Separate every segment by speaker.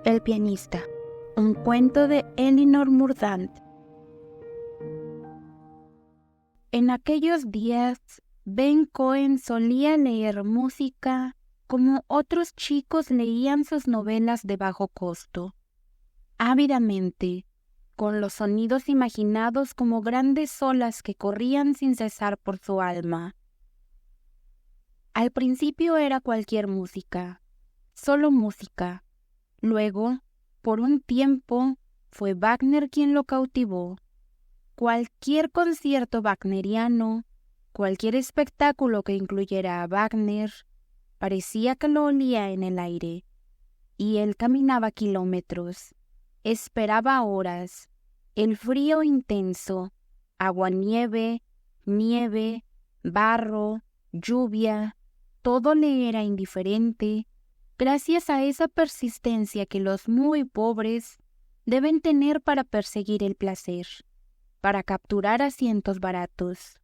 Speaker 1: El pianista, un cuento de Elinor Mordaunt. En aquellos días, Ben Cohen solía leer música como otros chicos leían sus novelas de bajo costo, ávidamente, con los sonidos imaginados como grandes olas que corrían sin cesar por su alma. Al principio era cualquier música, solo música. Luego, por un tiempo, fue Wagner quien lo cautivó. Cualquier concierto wagneriano, cualquier espectáculo que incluyera a Wagner, parecía que lo olía en el aire. Y él caminaba kilómetros, esperaba horas, el frío intenso, aguanieve, nieve, barro, lluvia, todo le era indiferente, gracias a esa persistencia que los muy pobres deben tener para perseguir el placer, para capturar asientos baratos.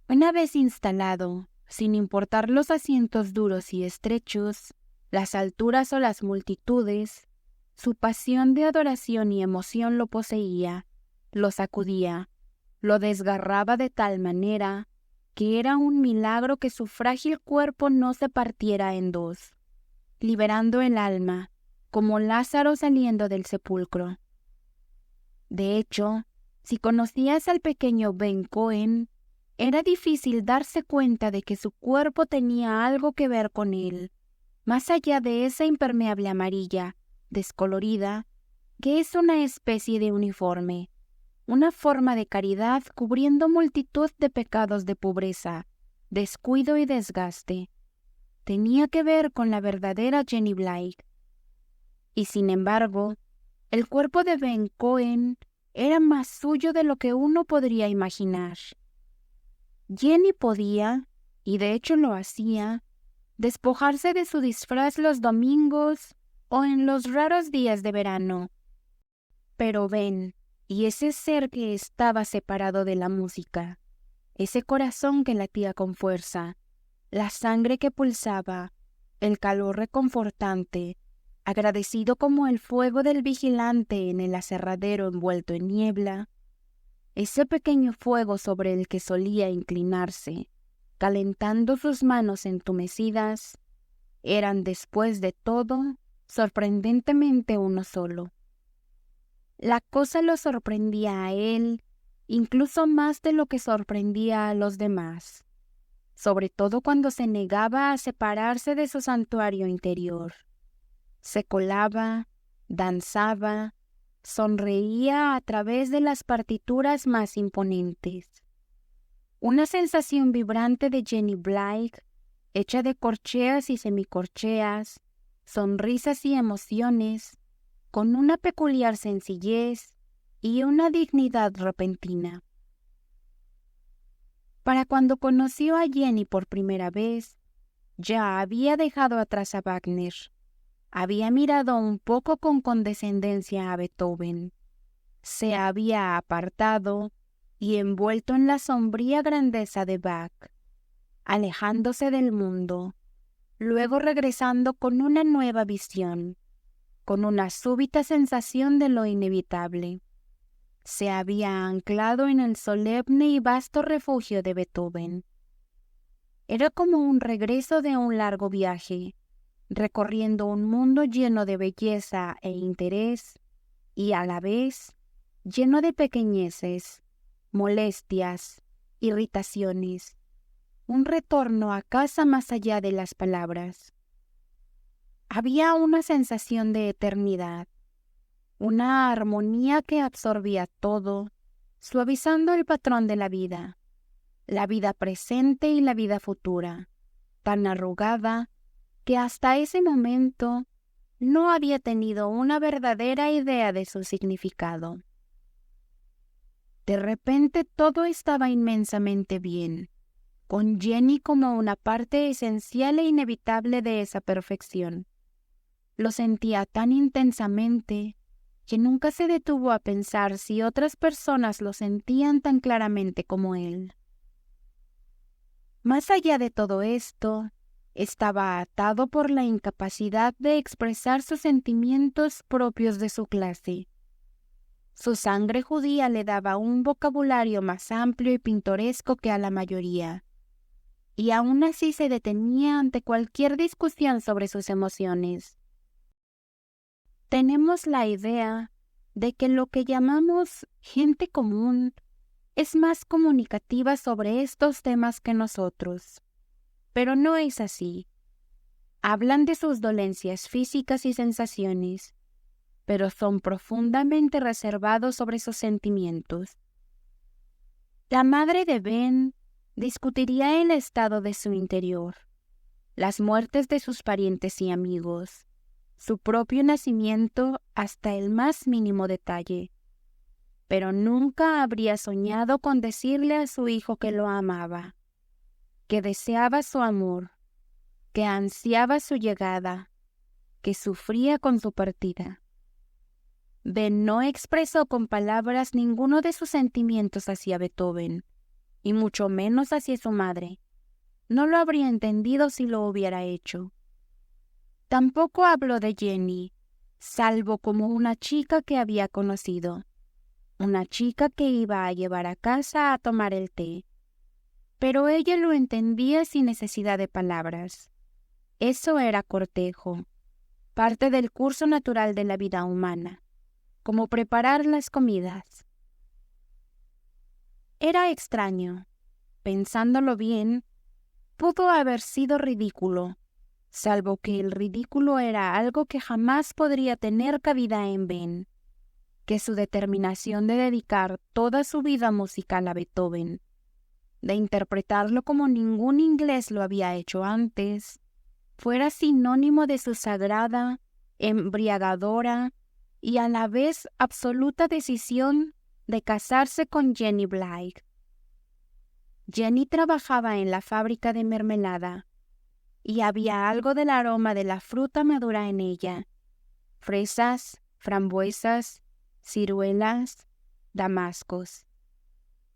Speaker 1: Una vez instalado, sin importar los asientos duros y estrechos, las alturas o las multitudes, su pasión de adoración y emoción lo poseía, lo sacudía, lo desgarraba de tal manera que era un milagro que su frágil cuerpo no se partiera en dos, liberando el alma, como Lázaro saliendo del sepulcro. De hecho, si conocías al pequeño Ben Cohen, era difícil darse cuenta de que su cuerpo tenía algo que ver con él, más allá de esa impermeable amarilla, descolorida, que es una especie de uniforme, una forma de caridad cubriendo multitud de pecados de pobreza, descuido y desgaste. Tenía que ver con la verdadera Jenny Blythe. Y sin embargo, el cuerpo de Ben Cohen era más suyo de lo que uno podría imaginar. Jenny podía, y de hecho lo hacía, despojarse de su disfraz los domingos o en los raros días de verano. Pero Ben, y ese ser que estaba separado de la música, ese corazón que latía con fuerza, la sangre que pulsaba, el calor reconfortante, agradecido como el fuego del vigilante en el aserradero envuelto en niebla, ese pequeño fuego sobre el que solía inclinarse, calentando sus manos entumecidas, eran después de todo sorprendentemente uno solo. La cosa lo sorprendía a él, incluso más de lo que sorprendía a los demás, sobre todo cuando se negaba a separarse de su santuario interior. Se colaba, danzaba, sonreía a través de las partituras más imponentes. Una sensación vibrante de Jenny Blythe, hecha de corcheas y semicorcheas, sonrisas y emociones, con una peculiar sencillez y una dignidad repentina. Para cuando conoció a Jenny por primera vez, ya había dejado atrás a Wagner, había mirado un poco con condescendencia a Beethoven, se había apartado y envuelto en la sombría grandeza de Bach, alejándose del mundo, luego regresando con una nueva visión, con una súbita sensación de lo inevitable. Se había anclado en el solemne y vasto refugio de Beethoven. Era como un regreso de un largo viaje, recorriendo un mundo lleno de belleza e interés, y a la vez lleno de pequeñeces, molestias, irritaciones, un retorno a casa más allá de las palabras. Había una sensación de eternidad, una armonía que absorbía todo, suavizando el patrón de la vida presente y la vida futura, tan arrugada que hasta ese momento no había tenido una verdadera idea de su significado. De repente todo estaba inmensamente bien, con Jenny como una parte esencial e inevitable de esa perfección. Lo sentía tan intensamente que nunca se detuvo a pensar si otras personas lo sentían tan claramente como él. Más allá de todo esto, Estaba atado por la incapacidad de expresar sus sentimientos propios de su clase. Su sangre judía le daba un vocabulario más amplio y pintoresco que a la mayoría, y aún así se detenía ante cualquier discusión sobre sus emociones. Tenemos la idea de que lo que llamamos gente común es más comunicativa sobre estos temas que nosotros, pero no es así. Hablan de sus dolencias físicas y sensaciones, pero son profundamente reservados sobre sus sentimientos. La madre de Ben discutiría el estado de su interior, las muertes de sus parientes y amigos, su propio nacimiento hasta el más mínimo detalle, pero nunca habría soñado con decirle a su hijo que lo amaba, que deseaba su amor, que ansiaba su llegada, que sufría con su partida. Ben no expresó con palabras ninguno de sus sentimientos hacia Beethoven, y mucho menos hacia su madre. No lo habría entendido si lo hubiera hecho. Tampoco habló de Jenny, salvo como una chica que había conocido, una chica que iba a llevar a casa a tomar el té. Pero ella lo entendía sin necesidad de palabras. Eso era cortejo, parte del curso natural de la vida humana, como preparar las comidas. Era extraño. Pensándolo bien, pudo haber sido ridículo, salvo que el ridículo era algo que jamás podría tener cabida en Ben, que su determinación de dedicar toda su vida musical a Beethoven, de interpretarlo como ningún inglés lo había hecho antes, fuera sinónimo de su sagrada, embriagadora y a la vez absoluta decisión de casarse con Jenny Blythe. Jenny trabajaba en la fábrica de mermelada, y había algo del aroma de la fruta madura en ella: fresas, frambuesas, ciruelas, damascos.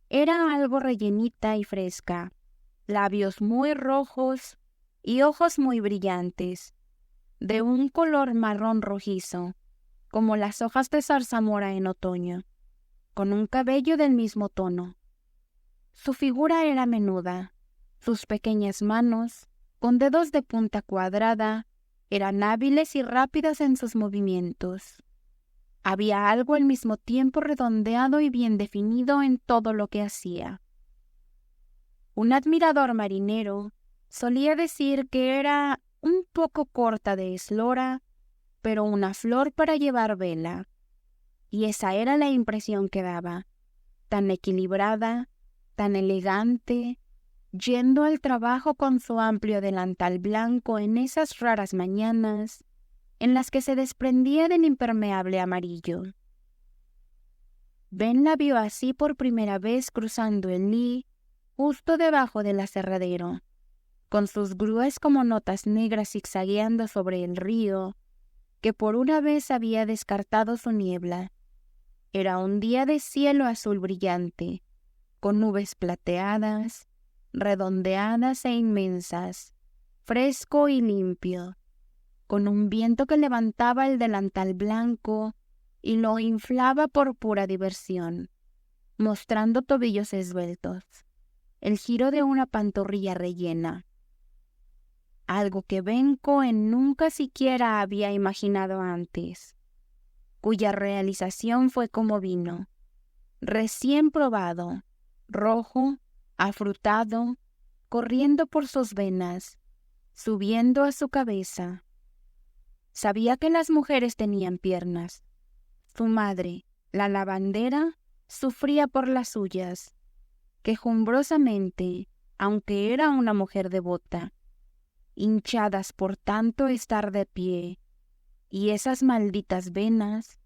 Speaker 1: Era algo rellenita y fresca, labios muy rojos y ojos muy brillantes, de un color marrón rojizo, como las hojas de zarzamora en otoño, con un cabello del mismo tono. Su figura era menuda, sus pequeñas manos, con dedos de punta cuadrada, eran hábiles y rápidas en sus movimientos. Había algo al mismo tiempo redondeado y bien definido en todo lo que hacía. Un admirador marinero solía decir que era un poco corta de eslora, pero una flor para llevar vela, y esa era la impresión que daba, tan equilibrada, tan elegante, yendo al trabajo con su amplio delantal blanco en esas raras mañanas en las que se desprendía del impermeable amarillo. Ben la vio así por primera vez cruzando el Lee, justo debajo del aserradero, con sus grúas como notas negras zigzagueando sobre el río, que por una vez había descartado su niebla. Era un día de cielo azul brillante, con nubes plateadas, redondeadas e inmensas, fresco y limpio, con un viento que levantaba el delantal blanco y lo inflaba por pura diversión, mostrando tobillos esbeltos, el giro de una pantorrilla rellena, algo que Ben Cohen nunca siquiera había imaginado antes, cuya realización fue como vino, recién probado, rojo, afrutado, corriendo por sus venas, subiendo a su cabeza. Sabía que las mujeres tenían piernas. Su madre, la lavandera, sufría por las suyas, quejumbrosamente, aunque era una mujer devota, hinchadas por tanto estar de pie, y esas malditas venas,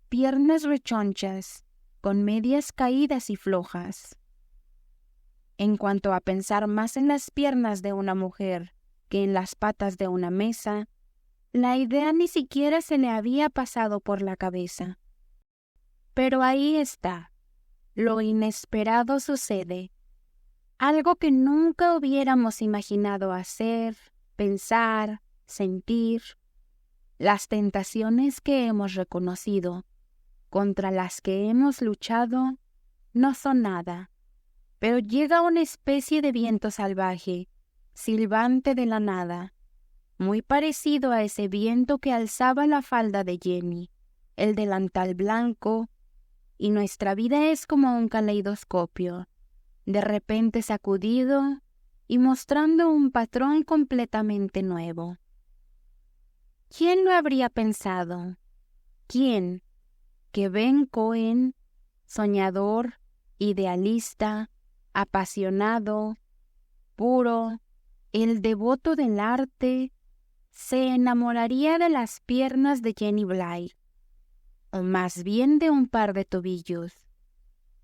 Speaker 1: piernas rechonchas, con medias caídas y flojas. En cuanto a pensar más en las piernas de una mujer que en las patas de una mesa, la idea ni siquiera se le había pasado por la cabeza. Pero ahí está, lo inesperado sucede, algo que nunca hubiéramos imaginado hacer, pensar, sentir. Las tentaciones que hemos reconocido, contra las que hemos luchado, no son nada, pero llega una especie de viento salvaje, silbante de la nada, muy parecido a ese viento que alzaba la falda de Jenny, el delantal blanco, y nuestra vida es como un caleidoscopio, de repente sacudido y mostrando un patrón completamente nuevo. ¿Quién lo habría pensado? ¿Quién? Que Ben Cohen, soñador, idealista, apasionado, puro, el devoto del arte, se enamoraría de las piernas de Jenny Blythe, o más bien de un par de tobillos,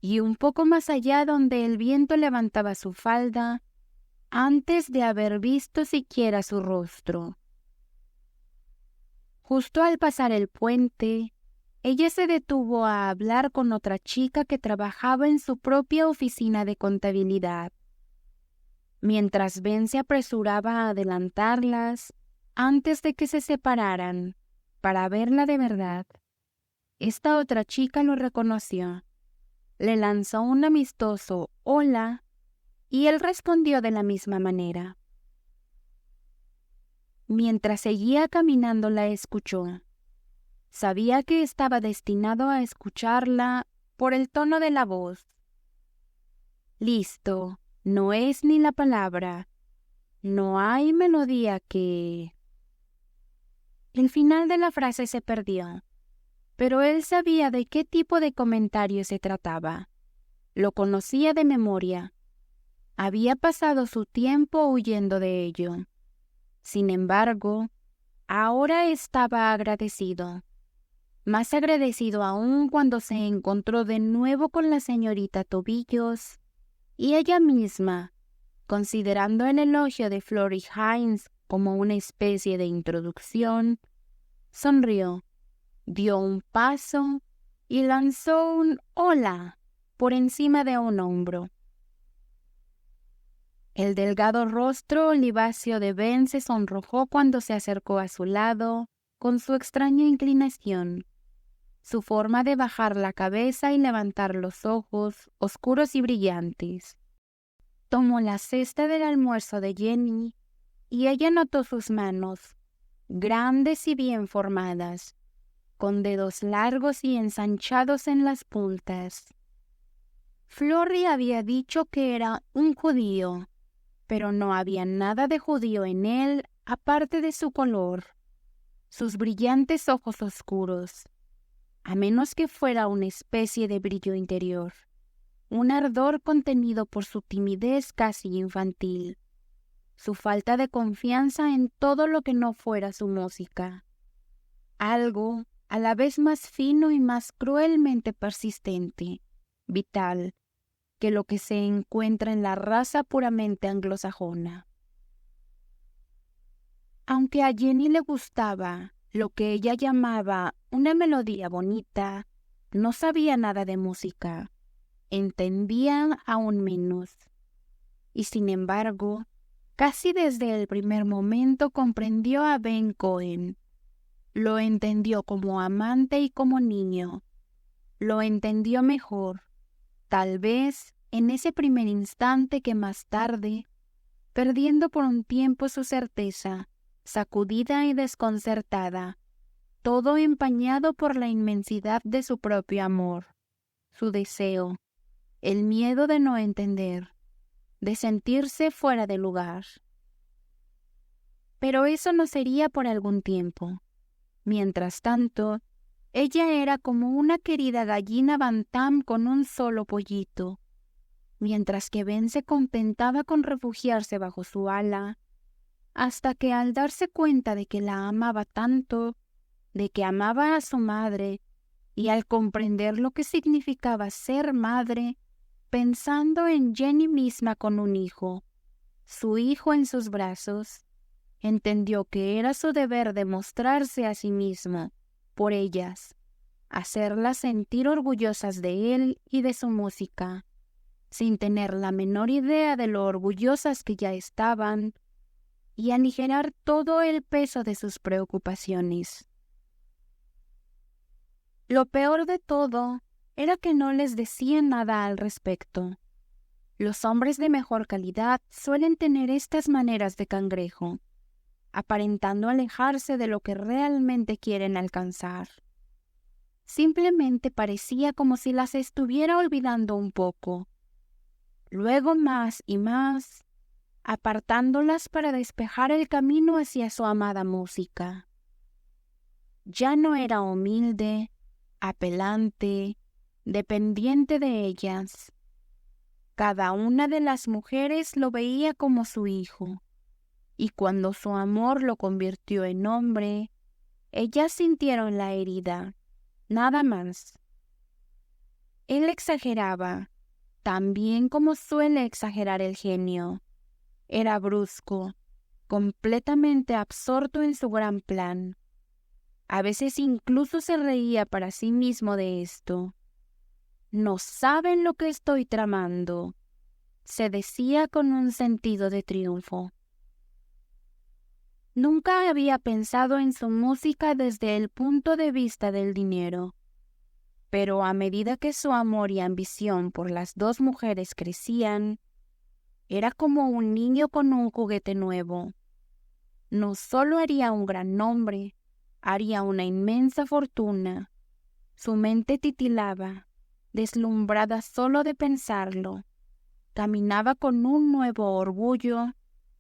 Speaker 1: y un poco más allá donde el viento levantaba su falda, antes de haber visto siquiera su rostro. Justo al pasar el puente, ella se detuvo a hablar con otra chica que trabajaba en su propia oficina de contabilidad. Mientras Ben se apresuraba a adelantarlas antes de que se separaran para verla de verdad, esta otra chica lo reconoció. Le lanzó un amistoso «hola» y él respondió de la misma manera. Mientras seguía caminando la escuchó. Sabía que estaba destinado a escucharla por el tono de la voz. Listo, no es ni la palabra. No hay melodía que... El final de la frase se perdió, pero él sabía de qué tipo de comentario se trataba. Lo conocía de memoria. Había pasado su tiempo huyendo de ello. Sin embargo, ahora estaba agradecido. Más agradecido aún cuando se encontró de nuevo con la señorita Tobillos y ella misma, considerando el elogio de Florrie Hines como una especie de introducción, sonrió, dio un paso y lanzó un «hola» por encima de un hombro. El delgado rostro oliváceo de Ben se sonrojó cuando se acercó a su lado con su extraña inclinación, su forma de bajar la cabeza y levantar los ojos oscuros y brillantes. Tomó la cesta del almuerzo de Jenny y ella notó sus manos, grandes y bien formadas, con dedos largos y ensanchados en las puntas. Florrie había dicho que era un judío, pero no había nada de judío en él aparte de su color, sus brillantes ojos oscuros, a menos que fuera una especie de brillo interior, un ardor contenido por su timidez casi infantil, su falta de confianza en todo lo que no fuera su música, algo a la vez más fino y más cruelmente persistente, vital, que lo que se encuentra en la raza puramente anglosajona. Aunque a Jenny le gustaba lo que ella llamaba una melodía bonita, no sabía nada de música, entendía aún menos. Y sin embargo, casi desde el primer momento comprendió a Ben Cohen. Lo entendió como amante y como niño. Lo entendió mejor, tal vez en ese primer instante que más tarde, perdiendo por un tiempo su certeza, sacudida y desconcertada, todo empañado por la inmensidad de su propio amor, su deseo, el miedo de no entender, de sentirse fuera de lugar. Pero eso no sería por algún tiempo. Mientras tanto, ella era como una querida gallina bantam con un solo pollito, mientras que Ben se contentaba con refugiarse bajo su ala, hasta que al darse cuenta de que la amaba tanto, de que amaba a su madre, y al comprender lo que significaba ser madre, pensando en Jenny misma con un hijo, su hijo en sus brazos, entendió que era su deber demostrarse a sí mismo, por ellas, hacerlas sentir orgullosas de él y de su música, sin tener la menor idea de lo orgullosas que ya estaban, y aligerar todo el peso de sus preocupaciones. Lo peor de todo era que no les decían nada al respecto. Los hombres de mejor calidad suelen tener estas maneras de cangrejo, aparentando alejarse de lo que realmente quieren alcanzar. Simplemente parecía como si las estuviera olvidando un poco, luego más y más, apartándolas para despejar el camino hacia su amada música. Ya no era humilde, apelante, dependiente de ellas. Cada una de las mujeres lo veía como su hijo, y cuando su amor lo convirtió en hombre, ellas sintieron la herida, nada más. Él exageraba, también como suele exagerar el genio. Era brusco, completamente absorto en su gran plan. A veces incluso se reía para sí mismo de esto. «No saben lo que estoy tramando», se decía con un sentido de triunfo. Nunca había pensado en su música desde el punto de vista del dinero, pero a medida que su amor y ambición por las dos mujeres crecían, era como un niño con un juguete nuevo. No solo haría un gran nombre, haría una inmensa fortuna. Su mente titilaba, deslumbrada solo de pensarlo. Caminaba con un nuevo orgullo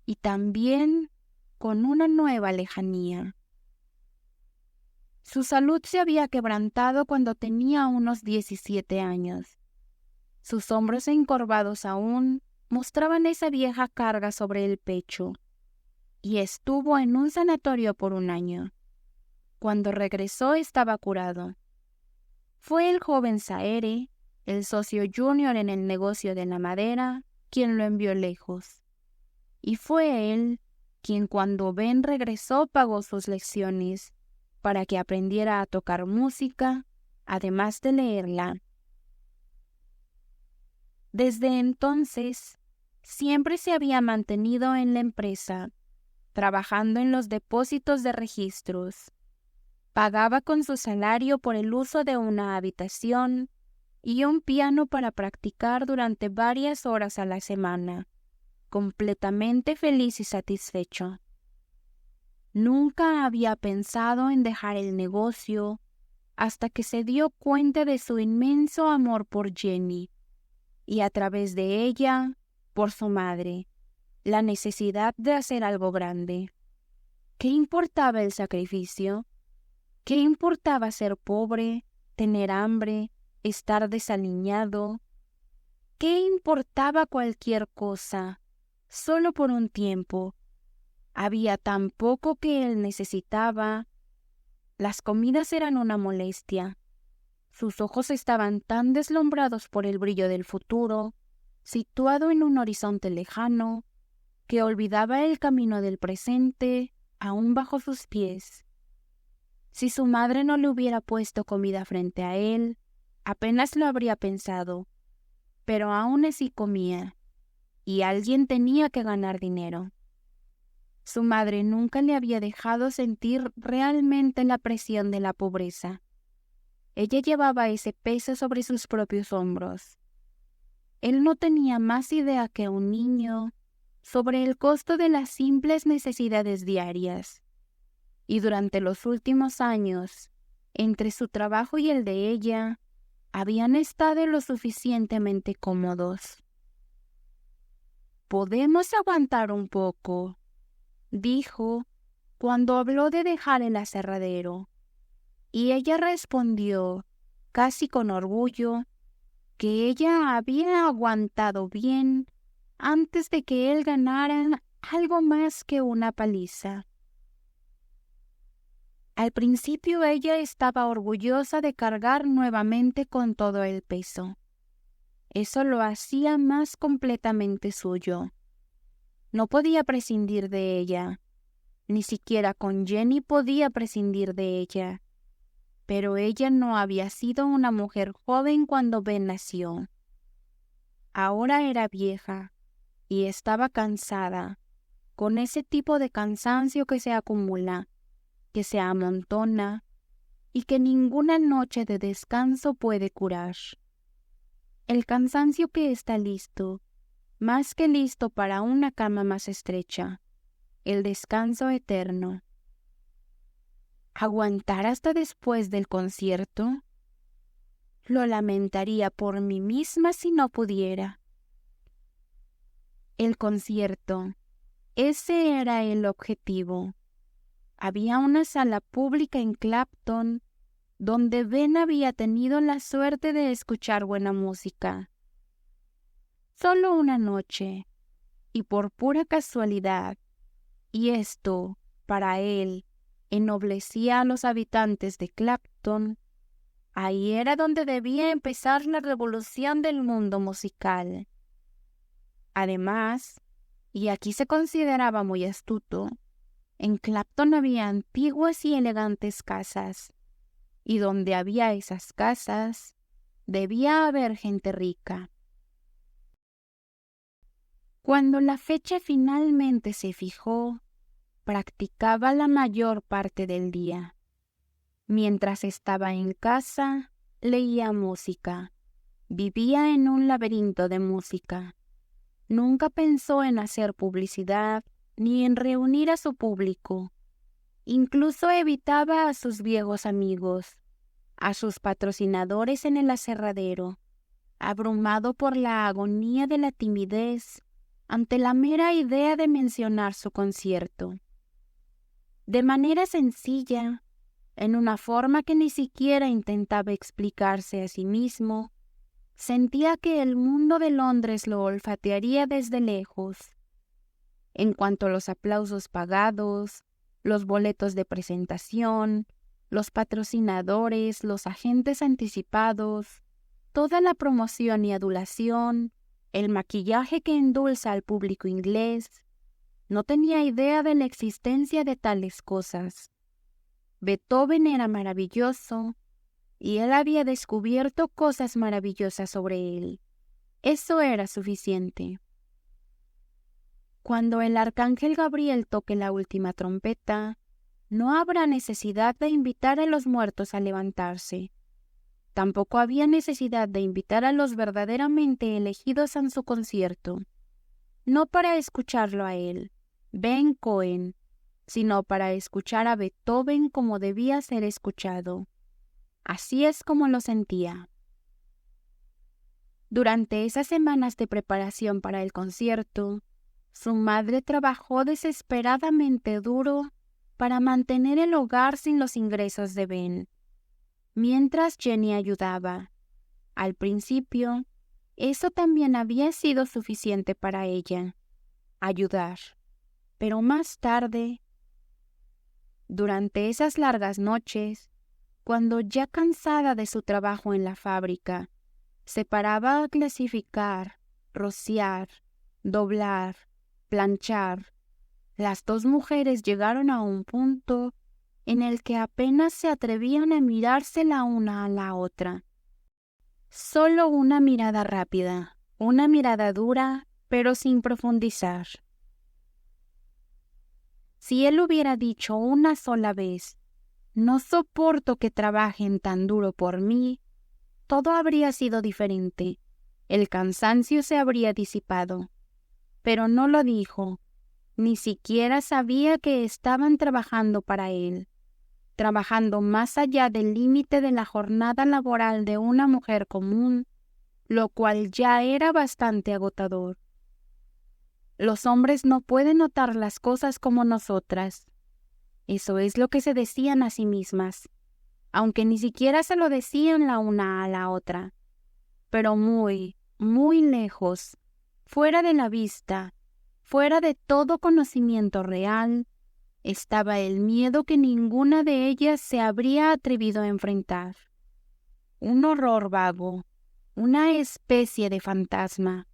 Speaker 1: y también con una nueva lejanía. Su salud se había quebrantado cuando tenía unos 17 años. Sus hombros encorvados aún mostraban esa vieja carga sobre el pecho, y estuvo en un sanatorio por un año. Cuando regresó estaba curado. Fue el joven Saere, el socio junior en el negocio de la madera, quien lo envió lejos. Y fue él quien cuando Ben regresó pagó sus lecciones para que aprendiera a tocar música, además de leerla. Desde entonces, siempre se había mantenido en la empresa, trabajando en los depósitos de registros. Pagaba con su salario por el uso de una habitación y un piano para practicar durante varias horas a la semana, completamente feliz y satisfecho. Nunca había pensado en dejar el negocio hasta que se dio cuenta de su inmenso amor por Jenny y a través de ella, por su madre, la necesidad de hacer algo grande. ¿Qué importaba el sacrificio? ¿Qué importaba ser pobre, tener hambre, estar desaliñado? ¿Qué importaba cualquier cosa? Solo por un tiempo. Había tan poco que él necesitaba. Las comidas eran una molestia. Sus ojos estaban tan deslumbrados por el brillo del futuro, situado en un horizonte lejano, que olvidaba el camino del presente, aún bajo sus pies. Si su madre no le hubiera puesto comida frente a él, apenas lo habría pensado, pero aún así comía, y alguien tenía que ganar dinero. Su madre nunca le había dejado sentir realmente la presión de la pobreza. Ella llevaba ese peso sobre sus propios hombros. Él no tenía más idea que un niño sobre el costo de las simples necesidades diarias. Y durante los últimos años, entre su trabajo y el de ella, habían estado lo suficientemente cómodos. «Podemos aguantar un poco», dijo cuando habló de dejar el aserradero, y ella respondió, casi con orgullo, que ella había aguantado bien antes de que él ganara algo más que una paliza. Al principio ella estaba orgullosa de cargar nuevamente con todo el peso. Eso lo hacía más completamente suyo. No podía prescindir de ella. Ni siquiera con Jenny podía prescindir de ella. Pero ella no había sido una mujer joven cuando Ben nació. Ahora era vieja y estaba cansada, con ese tipo de cansancio que se acumula, que se amontona y que ninguna noche de descanso puede curar. El cansancio que está listo, más que listo para una cama más estrecha, el descanso eterno. ¿Aguantar hasta después del concierto? Lo lamentaría por mí misma si no pudiera. El concierto, ese era el objetivo. Había una sala pública en Clapton donde Ben había tenido la suerte de escuchar buena música. Solo una noche, y por pura casualidad, y esto, para él, ennoblecía a los habitantes de Clapton. Ahí era donde debía empezar la revolución del mundo musical. Además, y aquí se consideraba muy astuto, en Clapton había antiguas y elegantes casas, y donde había esas casas, debía haber gente rica. Cuando la fecha finalmente se fijó, practicaba la mayor parte del día. Mientras estaba en casa, leía música. Vivía en un laberinto de música. Nunca pensó en hacer publicidad ni en reunir a su público. Incluso evitaba a sus viejos amigos, a sus patrocinadores en el aserradero, abrumado por la agonía de la timidez ante la mera idea de mencionar su concierto. De manera sencilla, en una forma que ni siquiera intentaba explicarse a sí mismo, sentía que el mundo de Londres lo olfatearía desde lejos. En cuanto a los aplausos pagados, los boletos de presentación, los patrocinadores, los agentes anticipados, toda la promoción y adulación, el maquillaje que endulza al público inglés, no tenía idea de la existencia de tales cosas. Beethoven era maravilloso, y él había descubierto cosas maravillosas sobre él. Eso era suficiente. Cuando el arcángel Gabriel toque la última trompeta, no habrá necesidad de invitar a los muertos a levantarse. Tampoco había necesidad de invitar a los verdaderamente elegidos a su concierto, no para escucharlo a él, Ben Cohen, sino para escuchar a Beethoven como debía ser escuchado. Así es como lo sentía. Durante esas semanas de preparación para el concierto, su madre trabajó desesperadamente duro para mantener el hogar sin los ingresos de Ben, mientras Jenny ayudaba. Al principio, eso también había sido suficiente para ella, ayudar. Pero más tarde, durante esas largas noches, cuando ya cansada de su trabajo en la fábrica, se paraba a clasificar, rociar, doblar, planchar, las dos mujeres llegaron a un punto en el que apenas se atrevían a mirarse la una a la otra. Solo una mirada rápida, una mirada dura, pero sin profundizar. Si él hubiera dicho una sola vez, «No soporto que trabajen tan duro por mí», todo habría sido diferente. El cansancio se habría disipado. Pero no lo dijo. Ni siquiera sabía que estaban trabajando para él, trabajando más allá del límite de la jornada laboral de una mujer común, lo cual ya era bastante agotador. Los hombres no pueden notar las cosas como nosotras. Eso es lo que se decían a sí mismas, aunque ni siquiera se lo decían la una a la otra. Pero muy, muy lejos, fuera de la vista, fuera de todo conocimiento real, estaba el miedo que ninguna de ellas se habría atrevido a enfrentar. Un horror vago, una especie de fantasma.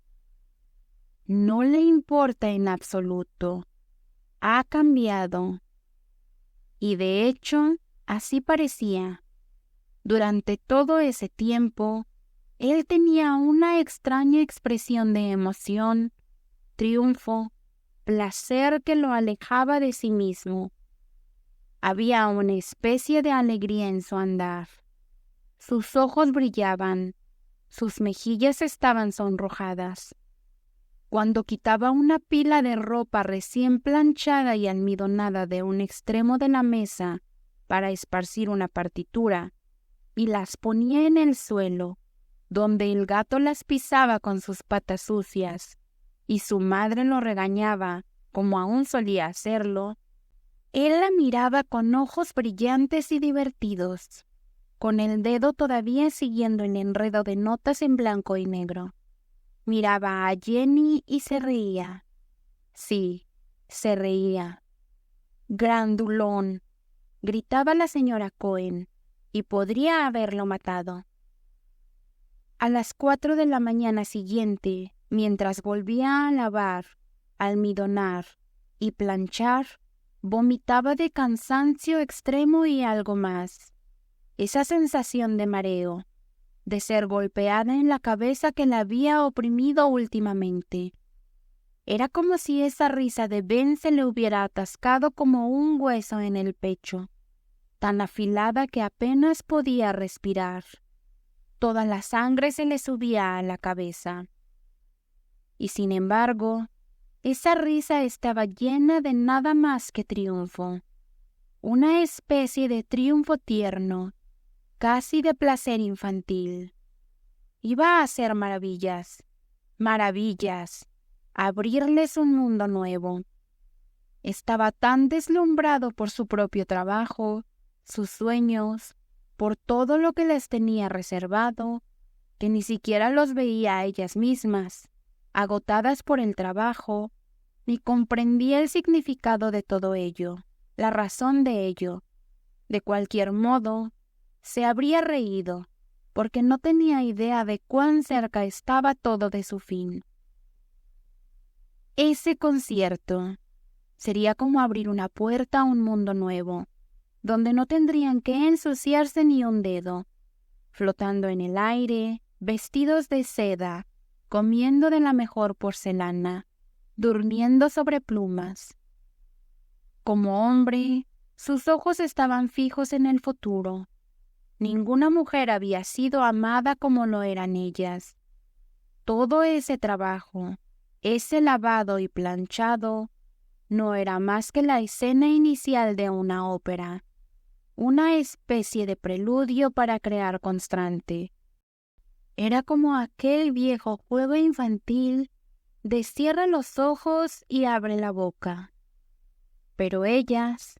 Speaker 1: No le importa en absoluto. Ha cambiado. Y de hecho, así parecía. Durante todo ese tiempo, él tenía una extraña expresión de emoción, triunfo, placer que lo alejaba de sí mismo. Había una especie de alegría en su andar. Sus ojos brillaban, sus mejillas estaban sonrojadas. Cuando quitaba una pila de ropa recién planchada y almidonada de un extremo de la mesa para esparcir una partitura, y las ponía en el suelo, donde el gato las pisaba con sus patas sucias, y su madre lo regañaba, como aún solía hacerlo, él la miraba con ojos brillantes y divertidos, con el dedo todavía siguiendo el enredo de notas en blanco y negro. Miraba a Jenny y se reía. Sí, se reía. «Grandulón», gritaba la señora Cohen, y podría haberlo matado. A las 4 de la mañana siguiente, mientras volvía a lavar, almidonar y planchar, vomitaba de cansancio extremo y algo más. Esa sensación de mareo, de ser golpeada en la cabeza que la había oprimido últimamente. Era como si esa risa de Ben se le hubiera atascado como un hueso en el pecho, tan afilada que apenas podía respirar. Toda la sangre se le subía a la cabeza. Y sin embargo, esa risa estaba llena de nada más que triunfo, una especie de triunfo tierno, casi de placer infantil. Iba a hacer maravillas, maravillas, abrirles un mundo nuevo. Estaba tan deslumbrado por su propio trabajo, sus sueños, por todo lo que les tenía reservado, que ni siquiera los veía a ellas mismas, agotadas por el trabajo, ni comprendía el significado de todo ello, la razón de ello. De cualquier modo, se habría reído, porque no tenía idea de cuán cerca estaba todo de su fin. Ese concierto sería como abrir una puerta a un mundo nuevo, donde no tendrían que ensuciarse ni un dedo, flotando en el aire, vestidos de seda, comiendo de la mejor porcelana, durmiendo sobre plumas. Como hombre, sus ojos estaban fijos en el futuro. Ninguna mujer había sido amada como lo eran ellas. Todo ese trabajo, ese lavado y planchado, no era más que la escena inicial de una ópera, una especie de preludio para crear constante. Era como aquel viejo juego infantil de cierra los ojos y abre la boca. Pero ellas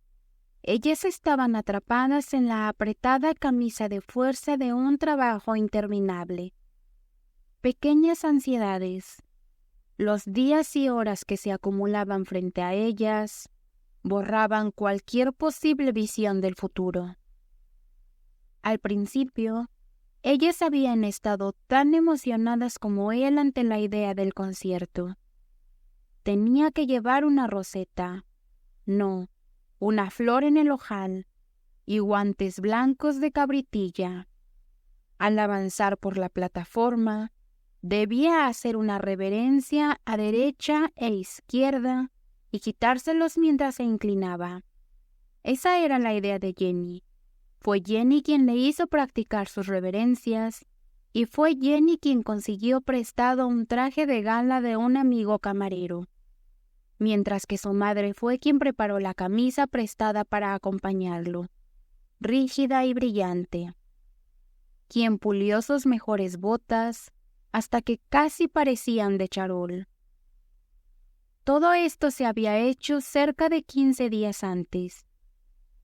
Speaker 1: estaban atrapadas en la apretada camisa de fuerza de un trabajo interminable. Pequeñas ansiedades, los días y horas que se acumulaban frente a ellas, borraban cualquier posible visión del futuro. Al principio, ellas habían estado tan emocionadas como él ante la idea del concierto. Tenía que llevar una roseta, no, una flor en el ojal y guantes blancos de cabritilla. Al avanzar por la plataforma, debía hacer una reverencia a derecha e izquierda y quitárselos mientras se inclinaba. Esa era la idea de Jenny. Fue Jenny quien le hizo practicar sus reverencias y fue Jenny quien consiguió prestado un traje de gala de un amigo camarero, mientras que su madre fue quien preparó la camisa prestada para acompañarlo, rígida y brillante, quien pulió sus mejores botas hasta que casi parecían de charol. Todo esto se había hecho cerca de 15 días antes.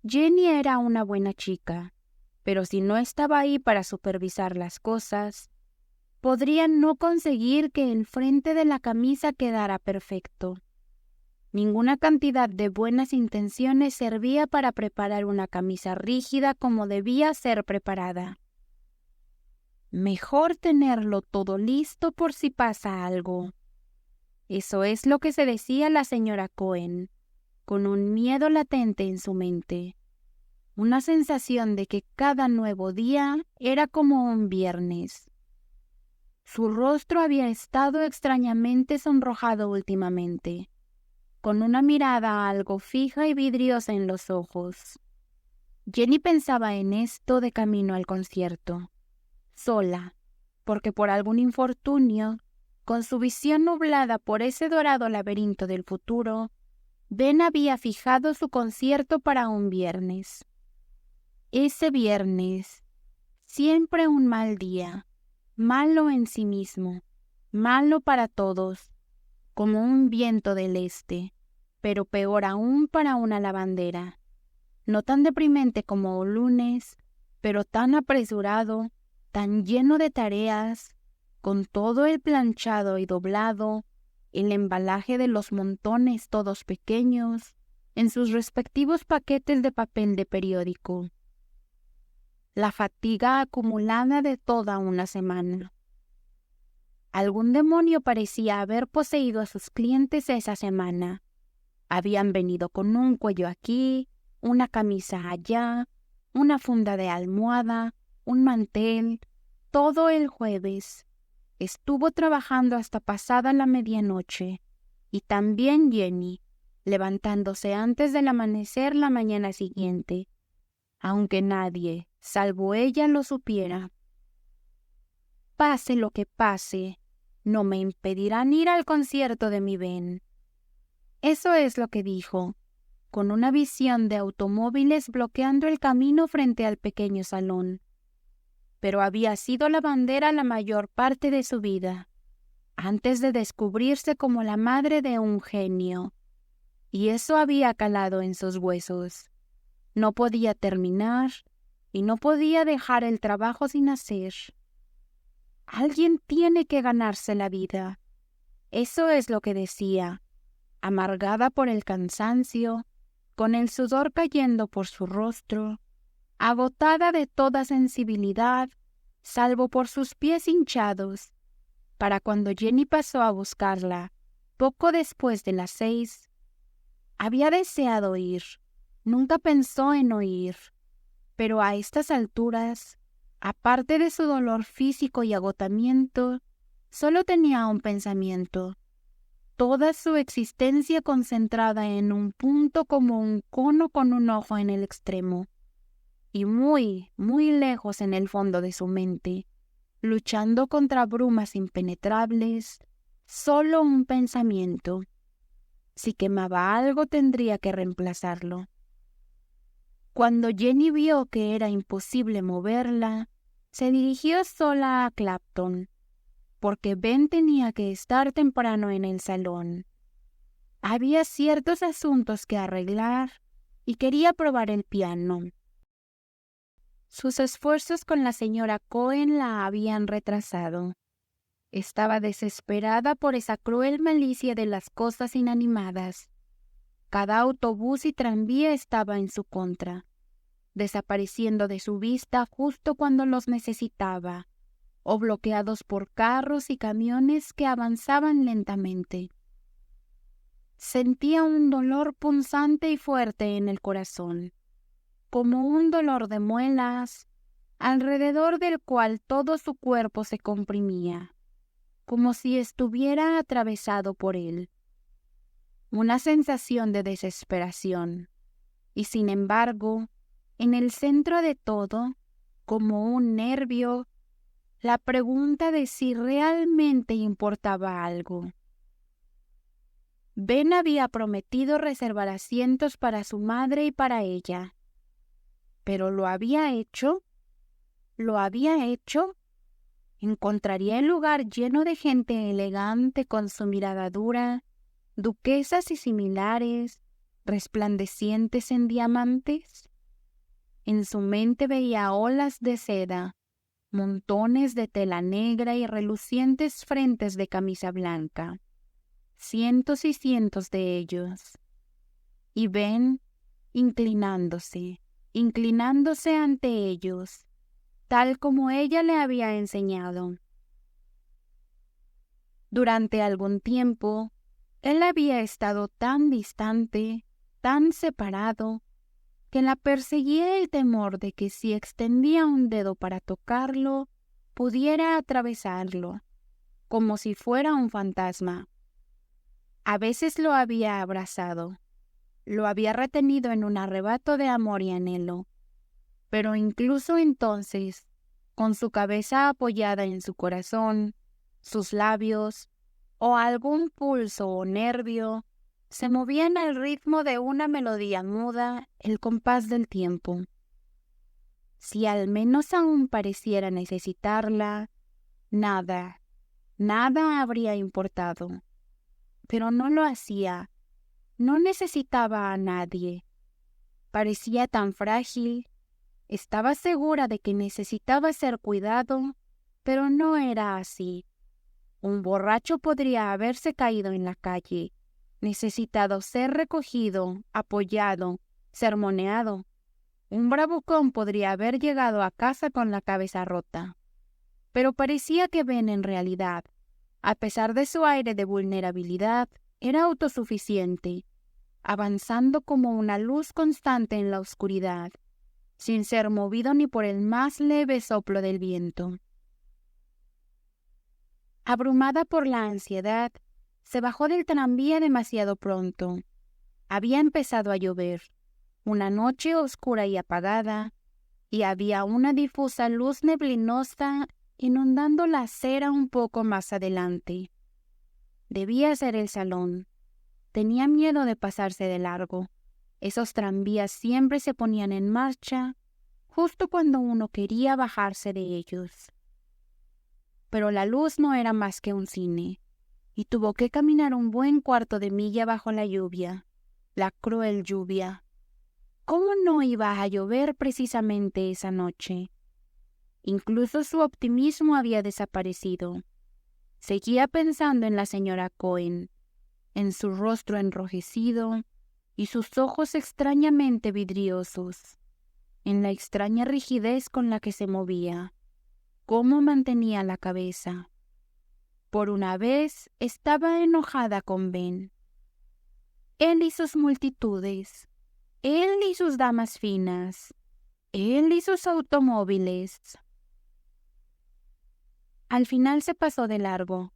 Speaker 1: Jenny era una buena chica, pero si no estaba ahí para supervisar las cosas, podría no conseguir que el frente de la camisa quedara perfecto. Ninguna cantidad de buenas intenciones servía para preparar una camisa rígida como debía ser preparada. Mejor tenerlo todo listo por si pasa algo. Eso es lo que se decía la señora Cohen, con un miedo latente en su mente. Una sensación de que cada nuevo día era como un viernes. Su rostro había estado extrañamente sonrojado últimamente. con una mirada algo fija y vidriosa en los ojos. Jenny pensaba en esto de camino al concierto, sola, porque por algún infortunio, con su visión nublada por ese dorado laberinto del futuro, Ben había fijado su concierto para un viernes. Ese viernes, siempre un mal día, malo en sí mismo, malo para todos, como un viento del este, pero peor aún para una lavandera. No tan deprimente como un lunes, pero tan apresurado, tan lleno de tareas, con todo el planchado y doblado, el embalaje de los montones todos pequeños, en sus respectivos paquetes de papel de periódico. La fatiga acumulada de toda una semana. Algún demonio parecía haber poseído a sus clientes esa semana. Habían venido con un cuello aquí, una camisa allá, una funda de almohada, un mantel, todo el jueves. Estuvo trabajando hasta pasada la medianoche, y también Jenny, levantándose antes del amanecer la mañana siguiente, aunque nadie, salvo ella, lo supiera. Pase lo que pase, no me impedirán ir al concierto de mi Ben. Eso es lo que dijo, con una visión de automóviles bloqueando el camino frente al pequeño salón. Pero había sido lavandera la mayor parte de su vida, antes de descubrirse como la madre de un genio, y eso había calado en sus huesos. No podía terminar y no podía dejar el trabajo sin hacer. Alguien tiene que ganarse la vida. Eso es lo que decía, amargada por el cansancio, con el sudor cayendo por su rostro, agotada de toda sensibilidad, salvo por sus pies hinchados, para cuando Jenny pasó a buscarla, poco después de las 6. Había deseado ir, nunca pensó en oír, pero a estas alturas, aparte de su dolor físico y agotamiento, solo tenía un pensamiento, toda su existencia concentrada en un punto como un cono con un ojo en el extremo, y muy, muy lejos en el fondo de su mente, luchando contra brumas impenetrables, solo un pensamiento. Si quemaba algo tendría que reemplazarlo. Cuando Jenny vio que era imposible moverla, se dirigió sola a Clapton, porque Ben tenía que estar temprano en el salón. Había ciertos asuntos que arreglar y quería probar el piano. Sus esfuerzos con la señora Cohen la habían retrasado. Estaba desesperada por esa cruel malicia de las cosas inanimadas. Cada autobús y tranvía estaba en su contra, desapareciendo de su vista justo cuando los necesitaba, o bloqueados por carros y camiones que avanzaban lentamente. Sentía un dolor punzante y fuerte en el corazón, como un dolor de muelas, alrededor del cual todo su cuerpo se comprimía, como si estuviera atravesado por él. Una sensación de desesperación, y sin embargo, en el centro de todo, como un nervio, la pregunta de si realmente importaba algo. Ben había prometido reservar asientos para su madre y para ella. ¿Pero lo había hecho? ¿Lo había hecho? ¿Encontraría el lugar lleno de gente elegante con su mirada dura, duquesas y similares, resplandecientes en diamantes? En su mente veía olas de seda, montones de tela negra y relucientes frentes de camisa blanca, cientos y cientos de ellos. Y Ben, inclinándose ante ellos, tal como ella le había enseñado. Durante algún tiempo, él había estado tan distante, tan separado, que la perseguía el temor de que si extendía un dedo para tocarlo, pudiera atravesarlo, como si fuera un fantasma. A veces lo había abrazado, lo había retenido en un arrebato de amor y anhelo, pero incluso entonces, con su cabeza apoyada en su corazón, sus labios, o algún pulso o nervio, se movían al ritmo de una melodía muda, el compás del tiempo. Si al menos aún pareciera necesitarla, nada habría importado. Pero no lo hacía, no necesitaba a nadie. Parecía tan frágil, estaba segura de que necesitaba ser cuidado, pero no era así. Un borracho podría haberse caído en la calle, necesitado ser recogido, apoyado, sermoneado. Un bravucón podría haber llegado a casa con la cabeza rota. Pero parecía que Ben en realidad, a pesar de su aire de vulnerabilidad, era autosuficiente, avanzando como una luz constante en la oscuridad, sin ser movido ni por el más leve soplo del viento. Abrumada por la ansiedad, se bajó del tranvía demasiado pronto. Había empezado a llover, una noche oscura y apagada, y había una difusa luz neblinosa inundando la acera un poco más adelante. Debía ser el salón. Tenía miedo de pasarse de largo. Esos tranvías siempre se ponían en marcha justo cuando uno quería bajarse de ellos. Pero la luz no era más que un cine, y tuvo que caminar un buen cuarto de milla bajo la lluvia, la cruel lluvia. ¿Cómo no iba a llover precisamente esa noche? Incluso su optimismo había desaparecido. Seguía pensando en la señora Cohen, en su rostro enrojecido y sus ojos extrañamente vidriosos, en la extraña rigidez con la que se movía, cómo mantenía la cabeza. Por una vez estaba enojada con Ben. Él y sus multitudes, él y sus damas finas, él y sus automóviles. Al final se pasó de largo.